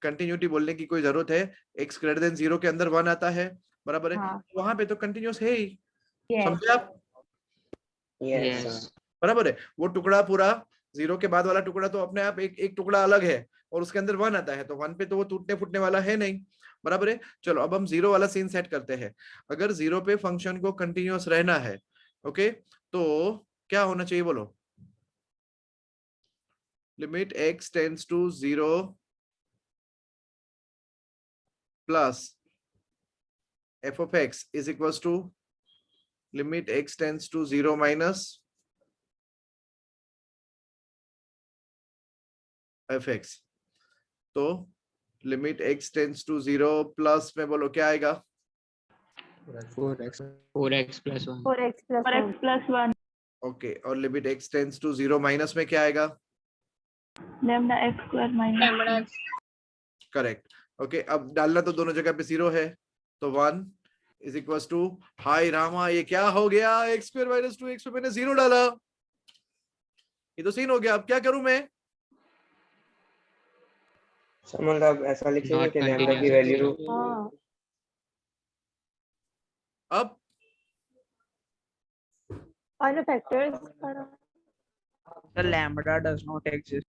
कंटिन्यूटी बोलने की कोई जरूरत है? x ग्रेटर देन 0 के अंदर 1 आता है, बराबर है। हाँ। वहां पे तो कंटिन्यूअस है ही, Yes. समझे आप? यस बराबर है। वो टुकड़ा पूरा 0 के बाद वाला टुकड़ा तो अपने आप एक टुकड़ा अलग है और उसके अंदर 1 आता है, तो 1 पे तो वो टूटने फूटने वाला है नहीं, बराबर है। चलो अब हम 0 वाला सीन सेट करते हैं। अगर 0 पे फंक्शन को कंटिन्यूअस रहना है, ओके, तो क्या होना चाहिए बोलो? Limit x tends to 0 plus f of x is equals to limit x tends to 0 minus fx। तो limit x tends to 0 plus में बोलो क्या आएगा? 4x 4x plus 1 4x plus 1 okay, और limit x tends to 0 minus में क्या आएगा? lambda x square minus lambda correct. Okay, अब डालना तो दोनों जगह पे 0 है, तो 1 इज इक्वल टू, हाय रामा ये क्या हो गया, x स्क्वायर माइनस 2x पे मैंने 0 डाला, ये तो सीन हो गया। अब क्या करूं मैं? सर मतलब ऐसा लिखेंगे Not कि लैम्डा की continuous. वैल्यू हाँ अब और factors sir lambda does not exist.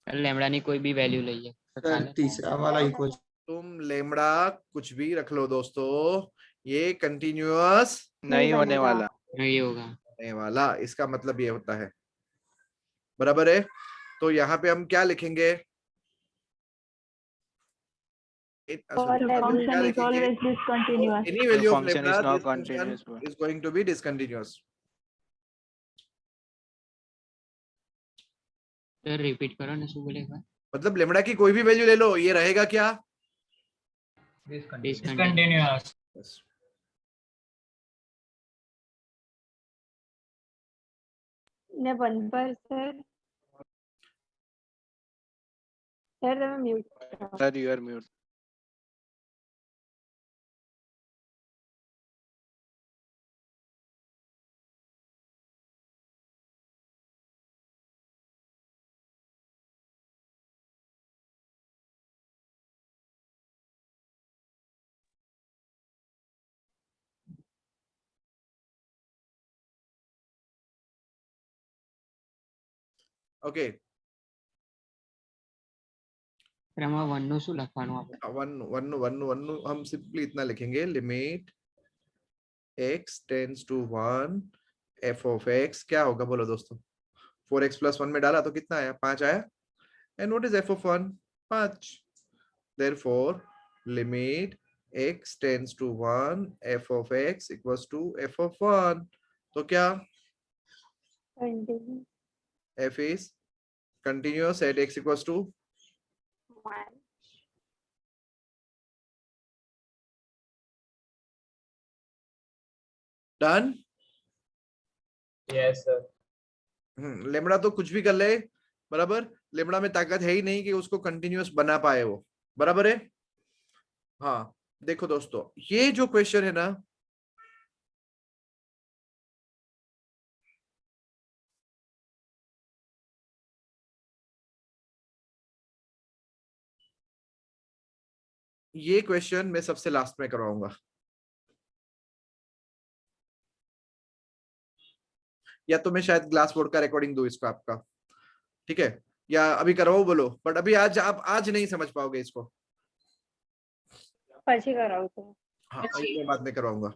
Lambda ની કોઈ બી વેલ્યू લઈએ તો सर ચાલે। तीसरा वाला इक्वल तुम लेमड़ा कुछ भी रख लो दोस्तों, ये कंटिन्यूअस नहीं होने वाला। नहीं होगा। होने वाला, इसका मतलब ये होता है, बराबर है। तो यहाँ पे हम क्या लिखेंगे? function is always discontinuous. Any value of function is lambda, not this function continuous, bro. is going to be discontinuous. Sir repeat करो ना, શું બોલે એકવાર? मतलब लेमड़ा की कोई भी वैल्यू ले लो, ये रहेगा क्या? Discontinuous. Yes. ને 1 પર સર તમે mute Sir, you are mute. Okay, આમાં 1 નું શું લખવાનું આપણે? वन हम सिंपली इतना लिखेंगे, limit x tends to 1 f of x, क्या होगा बोलो दोस्तों? 4x प्लस 1 में डाला तो कितना आया? 5 आया। And what is f of 1? 5। Therefore limit x tends to 1 f of x equals to f of 1, तो क्या f is continuous at x equals to 1 done. Yes, sir. Lambda तो कुछ भी कर ले, बराबर। लेमड़ा में ताकत है ही नहीं कि उसको कंटिन्यूअस बना पाए वो, बराबर है। हाँ देखो दोस्तों, ये जो क्वेश्चन है ना, ये क्वेश्चन मैं सबसे लास्ट में करवाऊंगा, या तो मैं शायद ग्लास बोर्ड का रिकॉर्डिंग दूं इसको आपका, ठीक है, या अभी करवाऊं बोलो, बट अभी आज आप आज नहीं समझ पाओगे इसको। પછી કરાવું તો हाँ मैं बाद में करवाऊंगा,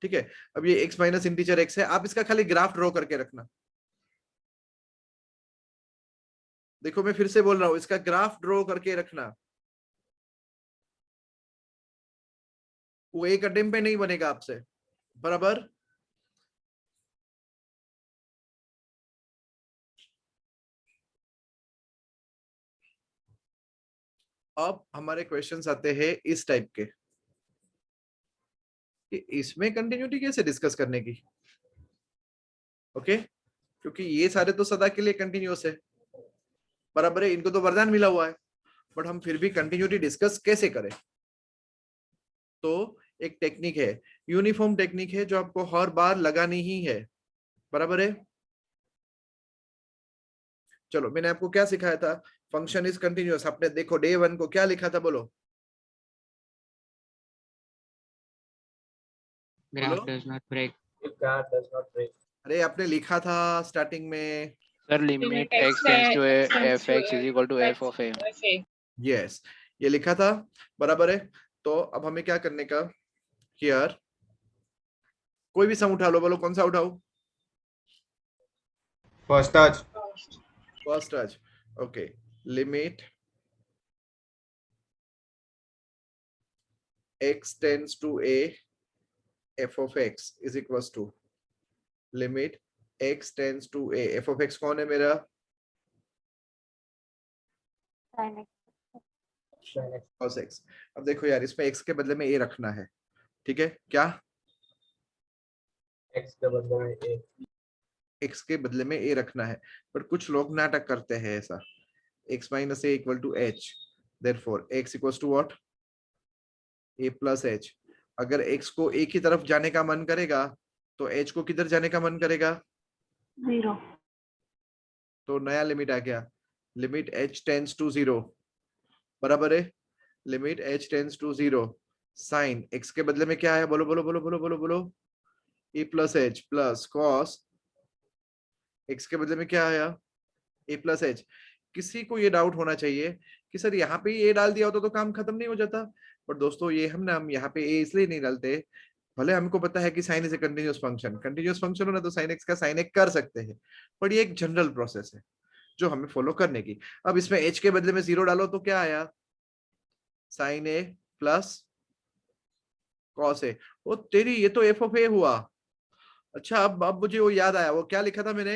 ठीक है। अब ये x माइनस इंटीजर x है, आप इसका खाली ग्राफ ड्रॉ करके रखना। देखो मैं फिर से बोल रहा हूं, इसका ग्राफ ड्रॉ करके रखना, वो एक अटेम्प्ट पे नहीं बनेगा आपसे, बराबर। अब हमारे क्वेश्चंस आते हैं इस टाइप के, कि इसमें कंटिन्यूटी कैसे डिस्कस करने की, ओके, क्योंकि ये सारे तो सदा के लिए कंटिन्यूअस है, बराबर है, इनको तो वरदान मिला हुआ है, बट हम फिर भी कंटिन्यूटी डिस्कस कैसे करें? तो एक टेक्निक है, यूनिफॉर्म टेक्निक है, जो आपको हर बार लगानी ही है, बराबर है। चलो मैंने आपको क्या सिखाया था? Function is continuous. आपने देखो डे 1 को क्या लिखा था, बोलो graph does not break. Graph does not break. अरे आपने लिखा था स्टार्टिंग में, Sir, limit x tends to fx is equal to f of a. Yes ये लिखा था, बराबर है। तो अब हमें क्या करने का, हियर कोई भी सम उठा लो, बोलो कौन सा उठाओ? First touch first touch, okay. Limit x tends to a f of x is equals to limit x tends to a, f of x कौन है मेरा? cos x। अब देखो यार, इसमें x के बदले में a रखना है, ठीक है क्या? x के बदले में a, x के बदले में a रखना है, पर कुछ लोग नाटक करते हैं ऐसा। x minus a equal to h, therefore x equals to what? a plus h। अगर x को a की तरफ जाने का मन करेगा तो h को किधर जाने का मन करेगा? 0। तो नया लिमिट आ गया, लिमिट h टेंड्स टू 0, बराबर है limit h tends to 0। Sine x के बदले में क्या है? बोलो बोलो बोलो बोलो बोलो बोलो। a plus h plus cos x के बदले में क्या आया? a plus h। किसी को ये डाउट होना चाहिए कि सर यहाँ पे a डाल दिया होता तो काम खत्म नहीं हो जाता, पर दोस्तों ये हम यहाँ पे a इसलिए नहीं डालते, भले हमको पता है कि sine is a continuous function, continuous function हो ना तो साइन x का साइन a कर सकते हैं, पर ये एक जनरल प्रोसेस है जो हमें फॉलो करने की। अब इसमें h के बदले में 0 डालो तो क्या आया? Sign a plus cos A. ओ तेरी, ये तो एफ ऑफ ए हुआ। अच्छा अब मुझे वो याद आया, वो क्या लिखा था मैंने?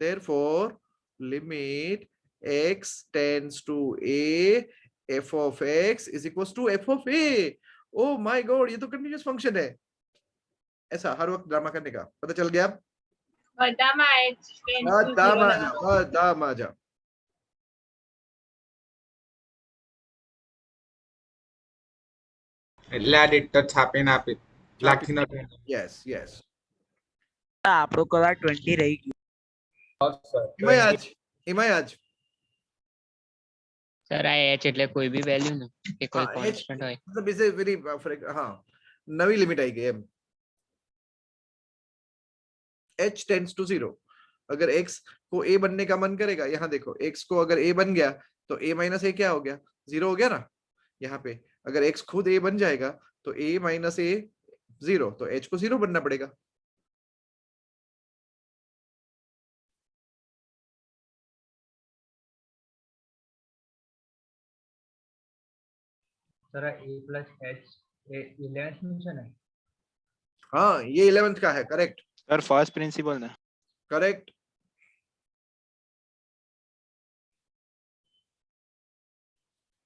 Therefore limit x tends to a f of x is equals to f of a। Oh my God, ये तो कंटीन्यूअस फंक्शन है। ऐसा हर वक्त ड्रामा करने का पता चल गया? अब બધામાં h tends to 0 લગાવો. બધામાં જ એટલે આ ડિક્ટર છાપીને આપી લખી નથી. યસ યસ આપણો કલર 20 રહી ગયું. હિમાયાજ સર આ h એટલે કોઈ બી વેલ્યુ ને કે કોઈ हाँ, કોન્સ્ટન્ટ હોય? मतलब इसे वेरी हाँ नवी लिमिट आई गई एम। h tends to 0। अगर x को a बनने का मन करेगा, यहाँ देखो x को अगर a बन गया तो a माइनस a क्या हो गया? 0 हो गया ना। यहाँ पे अगर x खुद a बन जाएगा तो a माइनस a 0, तो h को 0 बनना पड़ेगा। Sir a plus h A 11th નું છે ને? हाँ ये 11th का है, करेक्ट सर फर्स्ट प्रिंसिपल ना। करेक्ट।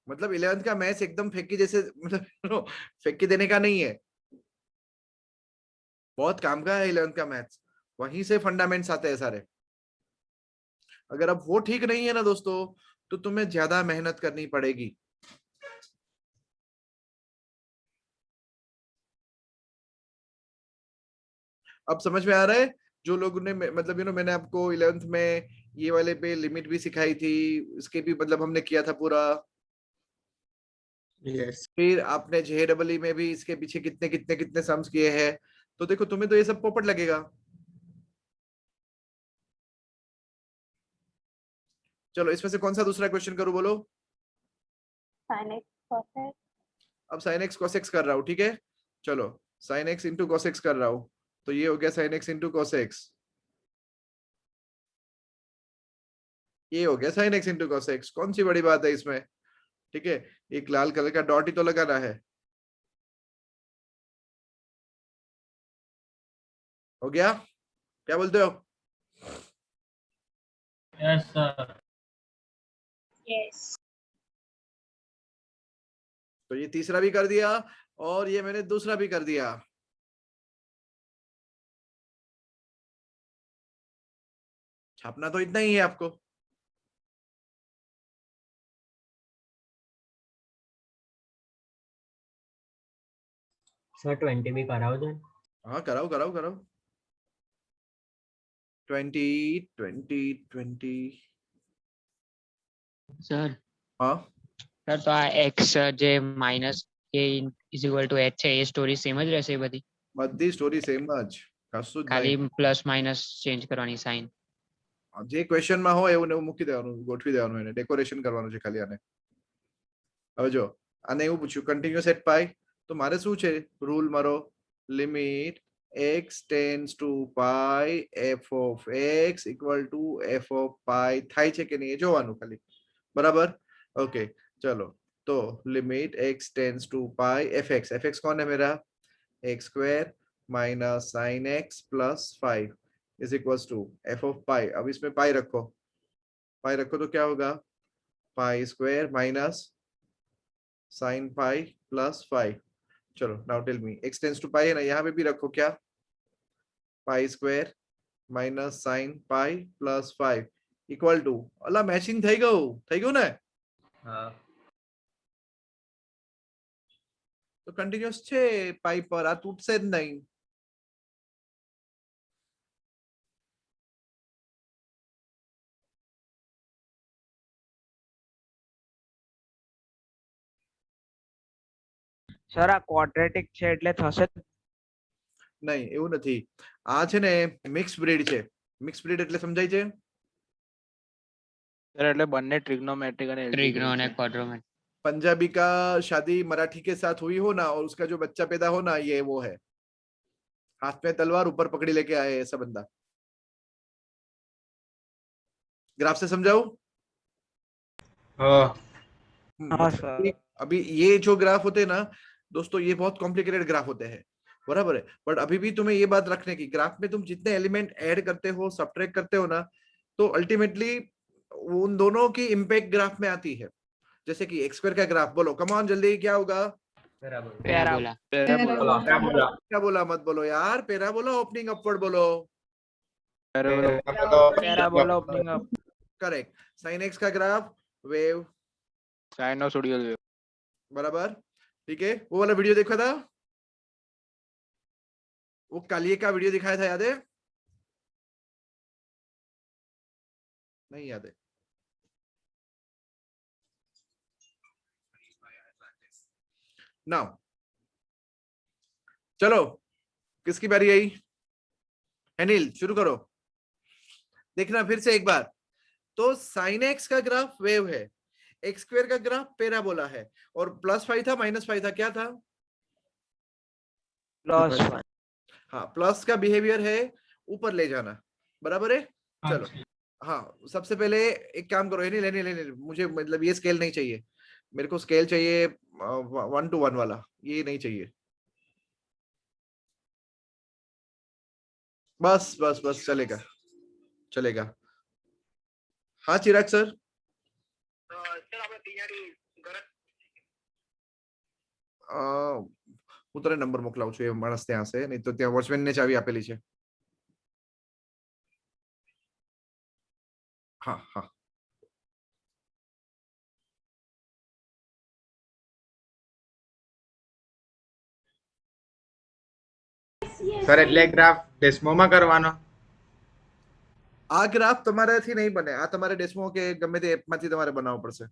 मतलब 11th का मैथ्स एकदम फेंकी जैसे, मतलब फेंकी देने का नहीं है, बहुत काम का है 11th का मैथ्स, वहीं से फंडामेंट्स आते हैं सारे। अगर अब वो ठीक नहीं है ना दोस्तों तो तुम्हें ज्यादा मेहनत करनी पड़ेगी। अब समझ में आ रहा है? जो लोगों ने मतलब मैंने आपको 11th में ये वाले पे लिमिट भी सिखाई थी, इसके भी मतलब हमने किया था पूरा। यस फिर आपने JEE में भी इसके पीछे कितने कितने कितने सम्स किए हैं, तो देखो तुम्हें तो ये सब पोपट लगेगा। चलो इसमें से कौन सा दूसरा क्वेश्चन करूं, बोलो। sin x cos x। अब sin x cos x कर रहा हूं, ठीक है। चलो sin x into cos x कर रहा हूं, तो ये हो गया sin x into cos x, ये हो गया sin x into cos x। कौन सी बड़ी बात है इसमें? ठीक है, एक लाल कलर का डॉट ही तो लगाना है। हो गया? क्या बोलते हो? Yes sir. Yes. तो ये तीसरा भी कर दिया और ये मैंने दूसरा भी कर दिया। छापना तो इतना ही है आपको। सर 20 भी कराओ जो। हाँ कराओ कराओ कराओ। 20 20 20। સર हाँ સર તો આ x જે minus a is equal to h છે એ સ્ટોરી સેમ જ રહેશે બધી? બધી સ્ટોરી સેમ જ, કશું જ ખાલી નહીં। પ્લસ માઇનસ ચેન્જ કરવાની સાઇન? જે ક્વેશ્ચન માં હોય એવું ને એવું મૂકી દેવાનું, ગોઠવી દેવાનું, એને ડેકોરેશન કરવાનું છે ખાલી આને। હવે જો આને એવું પૂછ્યું કન્ટિન્યુઅસ એટ પાઈ, તો મારે શું છે રૂલ મારો? Limit x tends to pi f of x equal to f of pi થાય છે કે નહીં એ જોવાનું ખાલી, બરાબર? ओके चलो तो limit x tends to pi fx कौन है मेरा? x square minus sine x plus 5 is equals to f of pi. अब इसमें पाई रखो तो क्या होगा? Pi square minus sine pi plus 5। चलो now tell me, x tends to pi है ना, यहाँ पे भी रखो क्या, pi square minus sine pi plus 5 equal to, અલા મેચિંગ થઈ ગયું ને? હા. તો કન્ટિન્યુઅસ છે પાઈ પર, આ તૂટશે જ નહીં. સર આ ક્વોડ્રેટિક છે એટલે થશે જ નહીં, એવું નથી. આ છે ને મિક્સ બ્રીડ છે. મિક્સ બ્રીડ એટલે સમજાય છે? सर એટલે બંને ट्रिग्नोमेट्रिक અને ट्रिग्नो અને क्वाड्रोमेट्रिक. पंजाबी का शादी मराठी के साथ हुई हो ना, और उसका जो बच्चा पैदा हो ना, ये वो है, हाथ में तलवार ऊपर पकड़ी लेके आए ऐसा बंदा. ग्राफ से समझाऊं? हाँ सर. अभी ये जो ग्राफ होते हैं ना दोस्तों, ये बहुत कॉम्प्लिकेटेड ग्राफ होते हैं, बराबर है. बट अभी भी तुम्हें ये बात रखने की, ग्राफ में तुम जितने एलिमेंट ऐड करते हो, सबट्रैक्ट करते हो ना, तो अल्टीमेटली उन दोनों की इंपैक्ट ग्राफ में आती है. जैसे कि एक्स स्क्वायर का ग्राफ, बोलो कम ऑन जल्दी, क्या होगा? पैराबोला. क्या बोला? मत बोलो यार, पैराबोला ओपनिंग अपवर्ड बोलो. Parabola opening up. Correct. Sine x का ग्राफ वेव, साइनोसोडियल वेव. बराबर, ठीक है. वो वाला वीडियो देखा था, वो कालिए का वीडियो दिखाया था, याद है? नहीं याद है? नाउ चलो, किसकी बारी आई? अनिल शुरू करो. देखना फिर से एक बार. तो साइन एक्स का ग्राफ वेव है, एक्स स्क्वायर का ग्राफ पैराबोला है, और +5 था -5 था, क्या था? +5. हाँ, प्लस का बिहेवियर है ऊपर ले जाना, बराबर है. चलो हाँ, सबसे पहले एक काम करो, अनिल मुझे मतलब ये स्केल नहीं चाहिए, मेरे को स्केल चाहिए 1 to 1 वाला, ये नहीं चाहिए. बस बस बस, चलेगा चलेगा. हाँ चिराग सर. હું તને નંબર મોકલાવું છું, એ માણસ ત્યાં હશે, નહીં તો ત્યાં વોચમેન ને ચાવી આપેલી છે. હા હા. સર એટલે ગ્રાફ ડેસ્મોમાં કરવાનો? આ ગ્રાફ તમારાથી નહીં બને, આ તમારે ડેસ્મો કે ગમે તે એપમાંથી તમારે બનાવવો પડશે.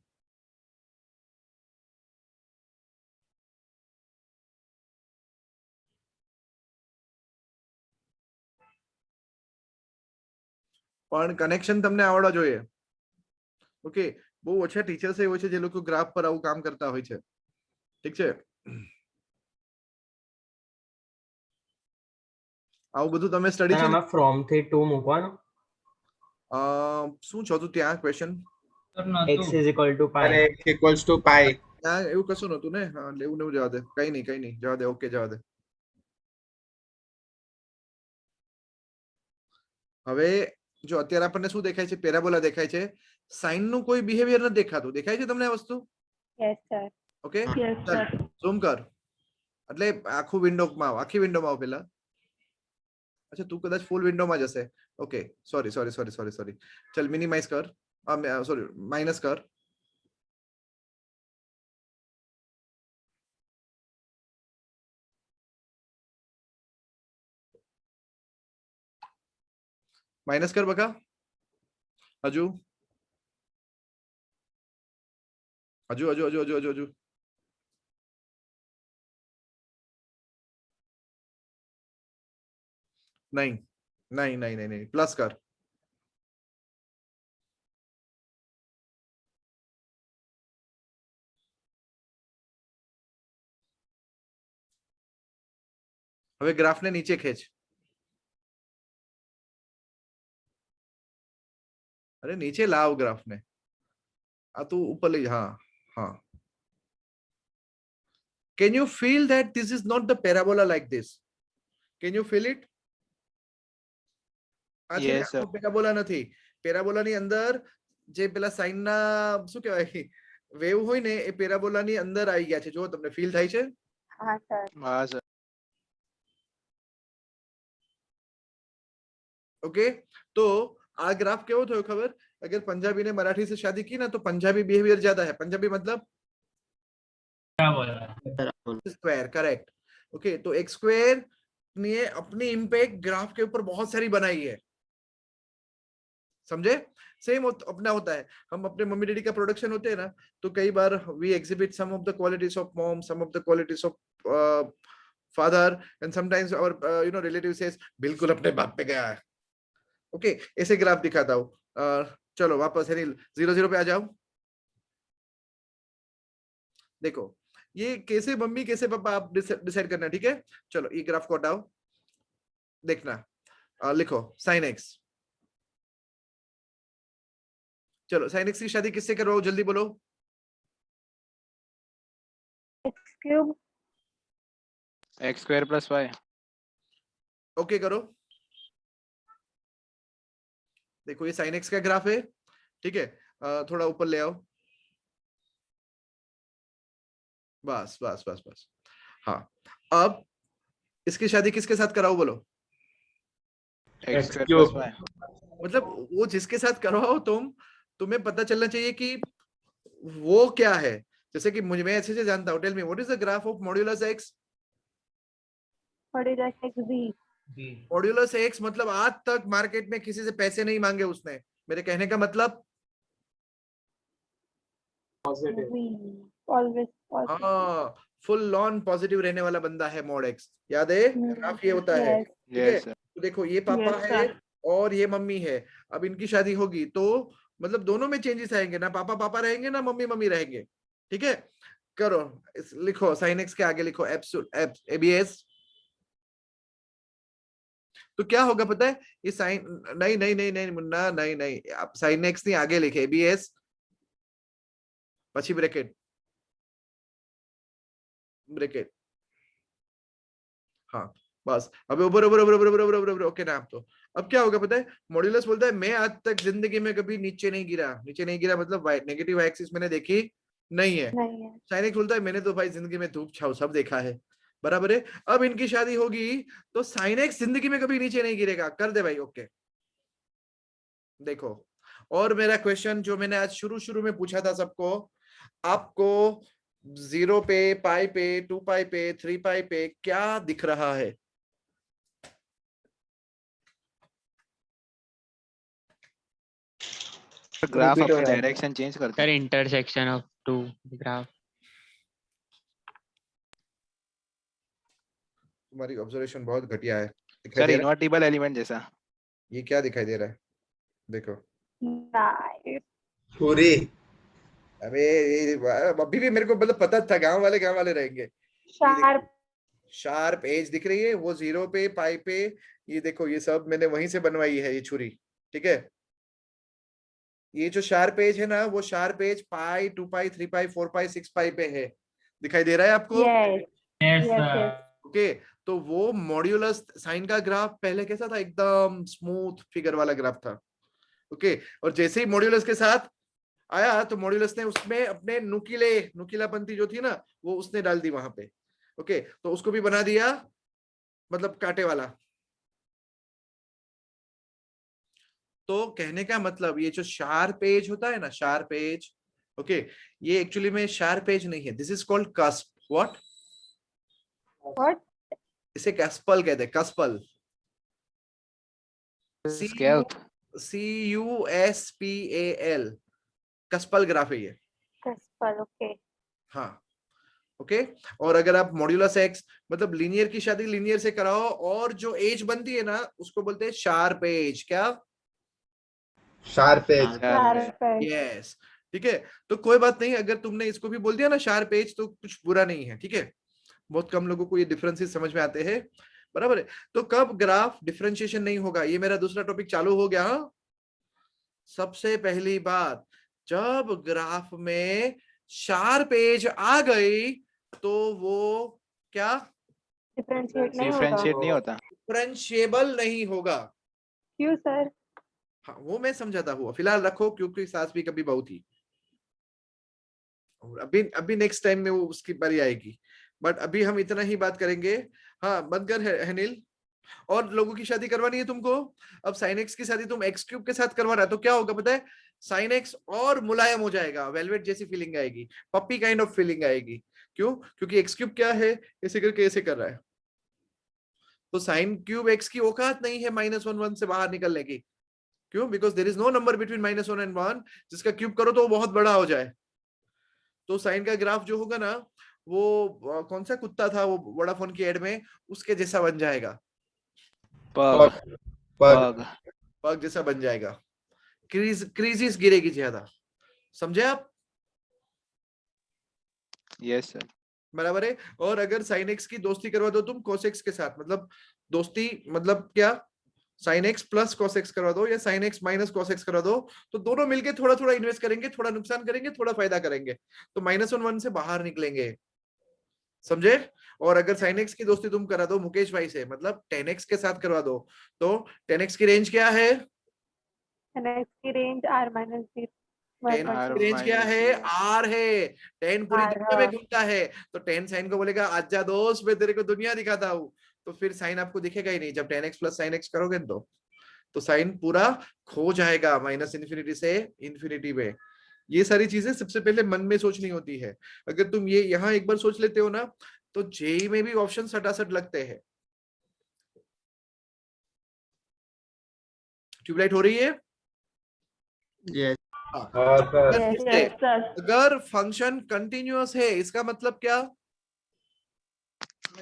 પણ કનેક્શન તમને આવડવા જોઈએ. ઓકે, બહુ ઓછા ટીચર્સ હોય છે જે લોકો ગ્રાફ પર આવું કામ કરતા હોય છે, ઠીક છે? આવું બધું તમે સ્ટડી છે ને ફ્રોમ થી 2 મૂકવાનો. શું છો તું ત્યાં ક્વેશ્ચન? x = pi. અને x = pi. ત્યાં એવું કશું નહોતું ને. હા, લેવું ને જવા દે, કઈ નહીં જવા દે. ઓકે, જવા દે. હવે જો અત્યારે આપણને શું દેખાય છે? પેરાબોલા દેખાય છે. સાઇન નું કોઈ બિહેવિયર નથી દેખાતું. દેખાય છે તમને આ વસ્તુ? Yes sir. Okay, yes sir. Zoom કર. એટલે આખું વિન્ડોમાં આવ, આખી વિન્ડોમાં આવ પેલા. अच्छा तू कदाच फुल विंडो में जैसे. Okay, sorry sorry sorry sorry sorry. चल मिनिमाइज कर, सॉरी माइनस कर. माइनस कर बका. हजू हजू हजू हजू हजू हजू हजू. नहीं नहीं नहीं नहीं नहीं, प्लस कर. હવે ગ્રાફ ને નીચે ખેંચ. अरे नीचे लाओ ग्राफ ने. आ तू ऊपर ले. हाँ हाँ. Can you feel that this is not the parabola like this? Can you feel it? Yes, sir. Parabola નથી. પેરાબોલાની અંદર જે પેલા સાઇનના શું કહેવાય વેવ હોય ને, એ પેરાબોલાની અંદર આવી ગયા છે. જો તમને ફીલ થાય છે? हाँ सर। हाँ सर। ओके, तो आ ग्राफ કેવો થયો ખબર? अगर पंजाबी ने मराठी से शादी की ना तो पंजाबी बिहेवियर ज्यादा है। पंजाबी मतलब स्क्वायर, करेक्ट। ओके, तो एक स्क्वायर ने अपनी इम्पैक्ट ग्राफ के ऊपर बहुत सारी बनाई है, समझे? सेम अपना होता है, हम अपने मम्मी डैडी का प्रोडक्शन होते हैं ना, तो कई बार we exhibit some of the qualities of mom, some of the qualities of father, and sometimes our you know relative says बिल्कुल अपने बाप पे गया है। ओके, ऐसे ग्राफ दिखाता हूँ। चलो वापस 0 0 पे आ जाओ। देखो ये कैसे मम्मी कैसे पापा आप डिसाइड करना, ठीक है? चलो ये ग्राफ को हटाओ, देखना, लिखो sin x। चलो sin x की शादी किससे करवाओ, जल्दी बोलो। X cube x square plus y. Okay करो, देखो ये sin x का ग्राफ है, ठीक है? थोड़ा ऊपर ले आओ, बस बस बस बस। हाँ, अब इसकी शादी किसके साथ कराओ बोलो? X square plus y. मतलब वो जिसके साथ करवाओ तुम्हें पता चलना चाहिए कि वो क्या है। जैसे कि मुझे, मैं अच्छे से जानता हूँ, tell me what is the graph of modulus x? Modulus x मतलब आज तक मार्केट में किसी से पैसे नहीं मांगे उसने। मेरे कहने का मतलब हाँ, फुल ऑन पॉजिटिव रहने वाला बंदा है मॉड x। याद है ग्राफ ये होता है, ठीक है? तो देखो ये पापा है और ये मम्मी है। अब इनकी शादी होगी तो मतलब दोनों में चेंजेस आएंगे ना, पापा पापा रहेंगे ना मम्मी मम्मी रहेंगे, ठीक है? करो, लिखो sin x के आगे लिखो abs। तो क्या होगा पता है? ये साइन, नहीं नहीं नहीं नहीं मुन्ना, नहीं नहीं, आप sin x नहीं आगे लिखे abs પછી ब्रैकेट ब्रैकेट। हाँ बस, अब ऊपर ऊपर ऊपर ऊपर ऊपर ऊपर ऊपर ओके ना। आप तो अब क्या होगा पता है? मॉड्यूलस बोलता है मैं आज तक जिंदगी में कभी नीचे नहीं गिरा। नीचे नहीं गिरा मतलब नेगेटिव एक्सिस मैंने देखी नहीं है। sin x बोलता है मैंने तो भाई जिंदगी में धूप छाव सब देखा है, बराबर है? अब इनकी शादी होगी तो sin x जिंदगी में कभी नीचे नहीं गिरेगा। कर दे भाई, ओके। देखो, और मेरा क्वेश्चन जो मैंने आज शुरू शुरू में पूछा था सबको, आपको 0 पे, पाई पे, 2 पाई पे, 3 पाई पे क्या दिख रहा है? ग्राफ अपनी डायरेक्शन चेंज करता है, इंटरसेक्शन ऑफ टू ग्राफ। तुम्हारी ऑब्जर्वेशन बहुत घटिया है। सर इन्वर्टिबल एलिमेंट जैसा। ये क्या दिखाई दे रहा है? देखो पूरी। अबे अभी भी मेरे को मतलब पता था गांव वाले रहेंगे। शार्प एज दिख रही है, वो 0 पे, पाई पे, ये देखो ये सब मैंने वहीं से बनवाई है ये छुरी, ठीक है? ये जो शार्प एज है ना, वो शार्प एज पाई, 2 पाई, 3 पाई, 4 पाई, 6 पाई पे है। दिखाई दे रहा है आपको? ओके, तो वो मॉड्यूलस साइन का ग्राफ पहले कैसा था? एकदम स्मूथ फिगर वाला ग्राफ था। ओके, और जैसे ही मॉड्यूलस के साथ आया तो मॉड्यूलस ने उसमें अपने नुकीलापंथी जो थी ना वो उसने डाल दी वहां पे। ओके, तो उसको भी बना दिया मतलब कांटे वाला। तो कहने का मतलब ये जो शार्प एज होता है ना, शार्प एज, ओके, ये एक्चुअली में शार्प एज नहीं है। This is called cusp. What? इसे कैस्पल कहते हैं, कस्पल। CUSPAL, कस्पल ग्राफ है ये। कस्पल, ओके। हाँ, ओके। और अगर आप मॉड्यूलस एक्स मतलब लीनियर की शादी लीनियर से कराओ और जो एज बनती है ना उसको बोलते हैं शार्प एज। क्या? Sharp edge. यस, ठीक है। तो कोई बात नहीं, अगर तुमने इसको भी बोल दिया ना शार्प एज तो कुछ बुरा नहीं है, ठीक है? बहुत कम लोगों को ये डिफरेंसेस समझ में आते हैं, बराबर है? तो कब ग्राफ डिफरेंशिएशन नहीं होगा, ये मेरा दूसरा टॉपिक चालू हो गया। सबसे पहली बात, जब ग्राफ में शार्प एज आ गई तो वो क्या? डिफरेंशिएट नहीं होता, डिफरेंशिएबल नहीं होगा। क्यों सर? हाँ वो मैं समझाता हूँ, फिलहाल रखो क्योंकि सास भी कभी बहू थी। और अभी नेक्स्ट टाइम में वो उसकी बारी आएगी। बट अभी हम इतना ही बात करेंगे। हाँ बंद कर है नील। और लोगों की शादी करवानी है तुमको, अब साइन एक्स की शादी तुम एक्स क्यूब के साथ करवा रहा है, तो क्या होगा पता है, साइन एक्स और मुलायम हो जाएगा, वेलवेट जैसी फीलिंग आएगी, पप्पी काइंड ऑफ फीलिंग आएगी। क्यों? क्योंकि एक्स क्यूब क्या है, ऐसे करके ऐसे कर रहा है, तो साइन क्यूब एक्स की औकात नहीं है -1 से बाहर निकलने की। क्यों? Because there is no number between -1 and 1 जिसका क्यूब करो तो वो बहुत बड़ा हो जाए। तो साइन का ग्राफ जो होगा ना, वो कौन सा कुत्ता था वो वोडाफोन की एड में, उसके जैसा बन जाएगा, पग पग पग जैसा बन जाएगा, क्रीजिस गिरेगी ज्यादा। समझे आप? Yes sir. बराबर है। और अगर साइन एक्स की दोस्ती करवा दो तुम कोस एक्स के साथ, मतलब दोस्ती मतलब क्या, sine x plus cos x करवा दो या sine x minus cos x करवा दो, तो दोनों मिलके थोड़ा थोड़ा इन्वेस्ट करेंगे, थोड़ा नुकसान करेंगे, थोड़ा फायदा करेंगे, तो -1 से बाहर निकलेंगे। समझे? और अगर साइन एक्स की दोस्ती तुम करा दो मुकेश भाई से, मतलब 10x के साथ करवा दो, तो 10x की रेंज क्या है, 10x की रेंज r माइनस 10 की रेंज क्या है, r है। 10 पूरी दुनिया में घूमता है, तो 10 साइन को बोलेगा आजा दोस्त मैं तेरे को दुनिया दिखाता हूँ, तो फिर साइन आपको दिखेगा ही नहीं। जब 10x प्लस साइन एक्स करोगे तो साइन पूरा खो जाएगा -∞ से इन्फिनिटी में। ये सारी चीजें सबसे पहले मन में सोचनी होती है। अगर तुम ये यहाँ एक बार सोच लेते हो ना, तो जेई में भी ऑप्शन सटासट लगते हैं। ट्यूबलाइट हो रही है? यस अगर फंक्शन कंटिन्यूअस है, इसका मतलब क्या,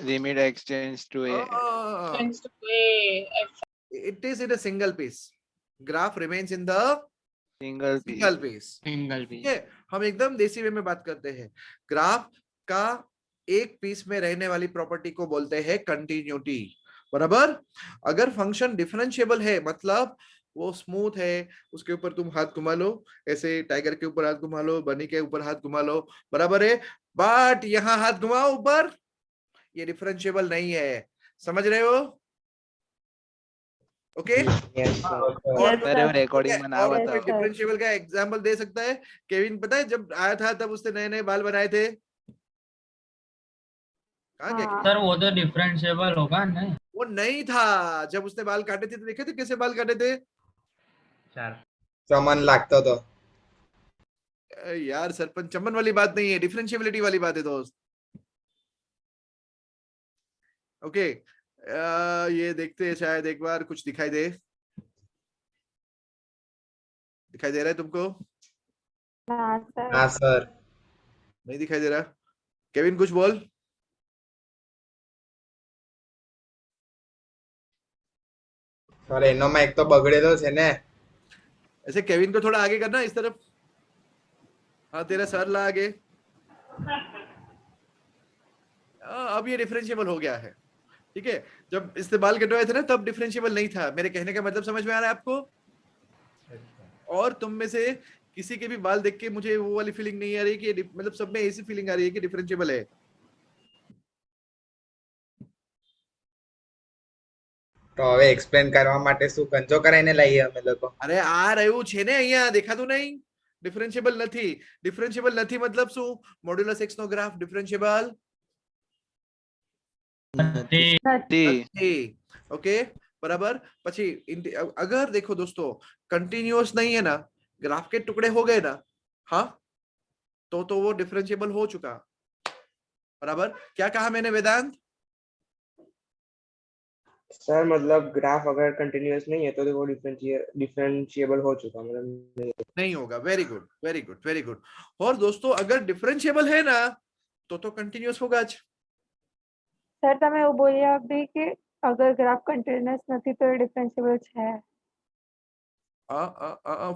limit x tends to a, it is in a single piece, graph remains in the single piece। ठीक है, हम एकदम देसी वे में बात करते हैं। ग्राफ का एक पीस में रहने वाली प्रॉपर्टी को बोलते हैं कंटिन्यूटी। बराबर? अगर फंक्शन डिफरेंशिएबल है, मतलब वो स्मूथ है, उसके ऊपर तुम हाथ घुमा लो, ऐसे टाइगर के ऊपर हाथ घुमा लो, बनी के ऊपर हाथ घुमा लो, बराबर है, बट यहाँ हाथ घुमाओ ऊपर, ये डिफरेंशिएबल नहीं है। समझ रहे हो? ओके? रिकॉर्डिंग में ना बताओ। डिफरेंशिएबल का एग्जांपल दे सकता है केविन? पता है जब आया था तब उसने नए नए बाल बनाए थे। कहाँ गया? सर वो तो डिफरेंशिएबल होगा नहीं, वो नहीं था, जब उसने बाल काटे थे तो देखे थे कैसे बाल काटे थे? चमन लागतो तो। यार सरपंच, चमन वाली बात नहीं है, डिफरेंशिएबिलिटी वाली बात है दोस्त। ओके, ये देखते हैं, शायद एक बार कुछ दिखाई दे। दिखाई दे रहा है तुमको? हाँ सर। नहीं दिखाई दे रहा? केविन कुछ बोल। सर એનોમાં એક તો બગડેલો છે ને। ऐसे केविन को थोड़ा आगे करना, इस तरफ। हाँ तेरा सर ला आगे। अब ये डिफरेंशिएबल हो गया है। ठीक है, जब इसने बाल कटवाए थे ना तब डिफरेंशिएबल नहीं था। मेरे कहने का मतलब समझ में आ रहा है आपको? और तुम में से किसी के भी बाल देख के मुझे वो वाली फीलिंग नहीं आ रही कि मतलब सब में ऐसी फीलिंग आ रही है कि डिफरेंशिएबल है। તો હવે એક્સપ્લેન કરવા માટે શું કંચો કરાઈને લાવીએ અમે લોકો? અરે આ રહ્યું છે ને અહીંયા, દેખાતું નહીં? ડિફરન્શિયેબલ નથી। ડિફરન્શિયેબલ નથી मतलब શું? મોડ્યુલસ x નો ગ્રાફ ડિફરન્શિયેબલ નથી। ओके बराबर। પછી अगर देखो दोस्तों कंटिन्यूअस नहीं है ना, ग्राफ के टुकड़े हो गए ना, हाँ, तो वो डिफरेंशिएबल हो चुका। बराबर? क्या कहा मैंने वेदांत? सर मतलब ग्राफ अगर कंटिन्यूअस नहीं है तो वो डिफरेंशिएबल हो चुका, मतलब नहीं होगा। Very good, very good, very good. और दोस्तों अगर डिफरेंशिएबल है ना तो कंटिन्यूअस होगा જ। સર તમે એવું બોલ્યા બી કે અગર ગ્રાફ કન્ટિન્યુઅસ નથી તો ડિફરન્શિયેબલ છે।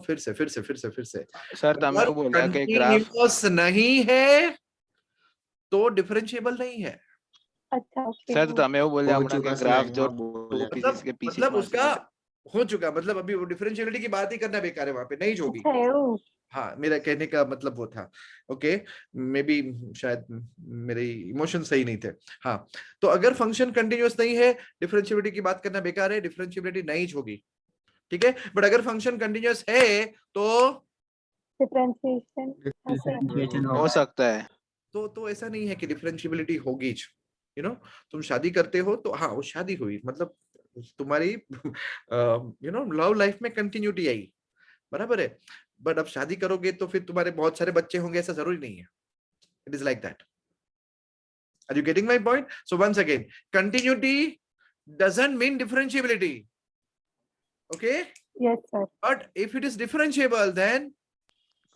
फिर से सर તમે એવું બોલ્યા કે ગ્રાફ कंटिन्यूअस नहीं है तो डिफरेंशिएबल नहीं है। अच्छा ओके। सर તમે એવું બોલ્યા હમણાં કે ગ્રાફ जो पीसीस के पीसीस मतलब उसका हो चुका, मतलब अभी वो डिफरेंशिएबिलिटी की बात ही करना बेकार है, वहां पे नहीं होगी। हाँ, मेरा कहने का मतलब वो था। ओके, मे बी शायद मेरे इमोशन सही नहीं थे। हाँ, तो अगर फंक्शन कंटिन्यूअस नहीं है, डिफरेंशिएबिलिटी की बात करना बेकार है, डिफरेंशिएबिलिटी नहीं होगी। ठीक है, बट अगर फंक्शन कंटिन्यूअस है तो डिफरेंशिएशन हो सकता है। तो ऐसा नहीं है कि डिफरेंशिएबिलिटी होगी, यू नो। तुम शादी करते हो तो हाँ वो शादी हुई, मतलब तुम्हारी यू नो लव लाइफ में कंटिन्यूटी आई, बराबर है। बट अब शादी करोगे तो फिर तुम्हारे बहुत सारे बच्चे होंगे, ऐसा जरूरी नहीं है। It is like that. Are you getting my point? So once again, continuity doesn't mean differentiability. Okay? Yes, sir. But if it is differentiable, then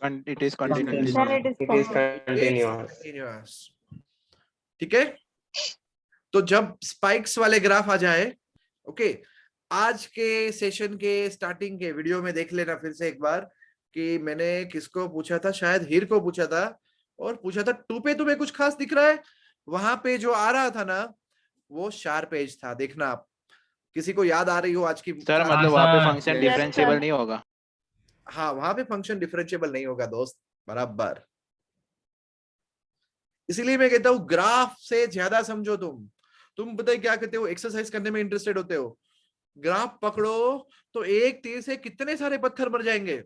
It is continuous. Then it is It is continuous. continuous. ठीक है। तो जब spikes वाले graph आ जाए, okay, आज के session के starting के वीडियो में देख लेना फिर से एक बार कि मैंने किसको पूछा था, शायद हीर को पूछा था, और पूछा था 2 पे तुम्हें कुछ खास दिख रहा है? वहां पे जो आ रहा था ना वो शार्प एज था, देखना आप। किसी को याद आ रही हो आज की? सर मतलब वहाँ पे फंक्शन डिफरेंशिएबल नहीं होगा। हाँ वहां पे फंक्शन डिफरेंशिएबल नहीं होगा दोस्त, बराबर। इसीलिए मैं कहता हूँ ग्राफ से ज्यादा समझो। तुम पता है क्या कहते हो, एक्सरसाइज करने में इंटरेस्टेड होते हो, ग्राफ पकड़ो तो एक तीर से कितने सारे पत्थर मर जाएंगे।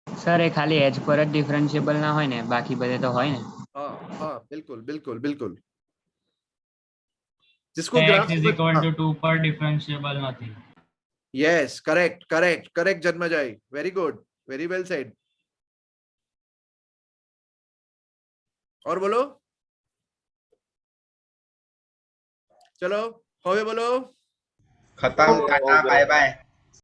સર એ ખાલી એજ પર જ ડિફરન્શિયેબલ ના હોય ને, બાકી બધે તો હોય ને? हाँ बिल्कुल बिल्कुल बिल्कुल। जिसको x graph is equal to 2 पर डिफरेंशिएबल નથી। यस करेक्ट करेक्ट करेक्ट जन्मजाई, very good, very well said. और बोलो, चलो હવે બોલો। खत्म, टाटा बाय बाय।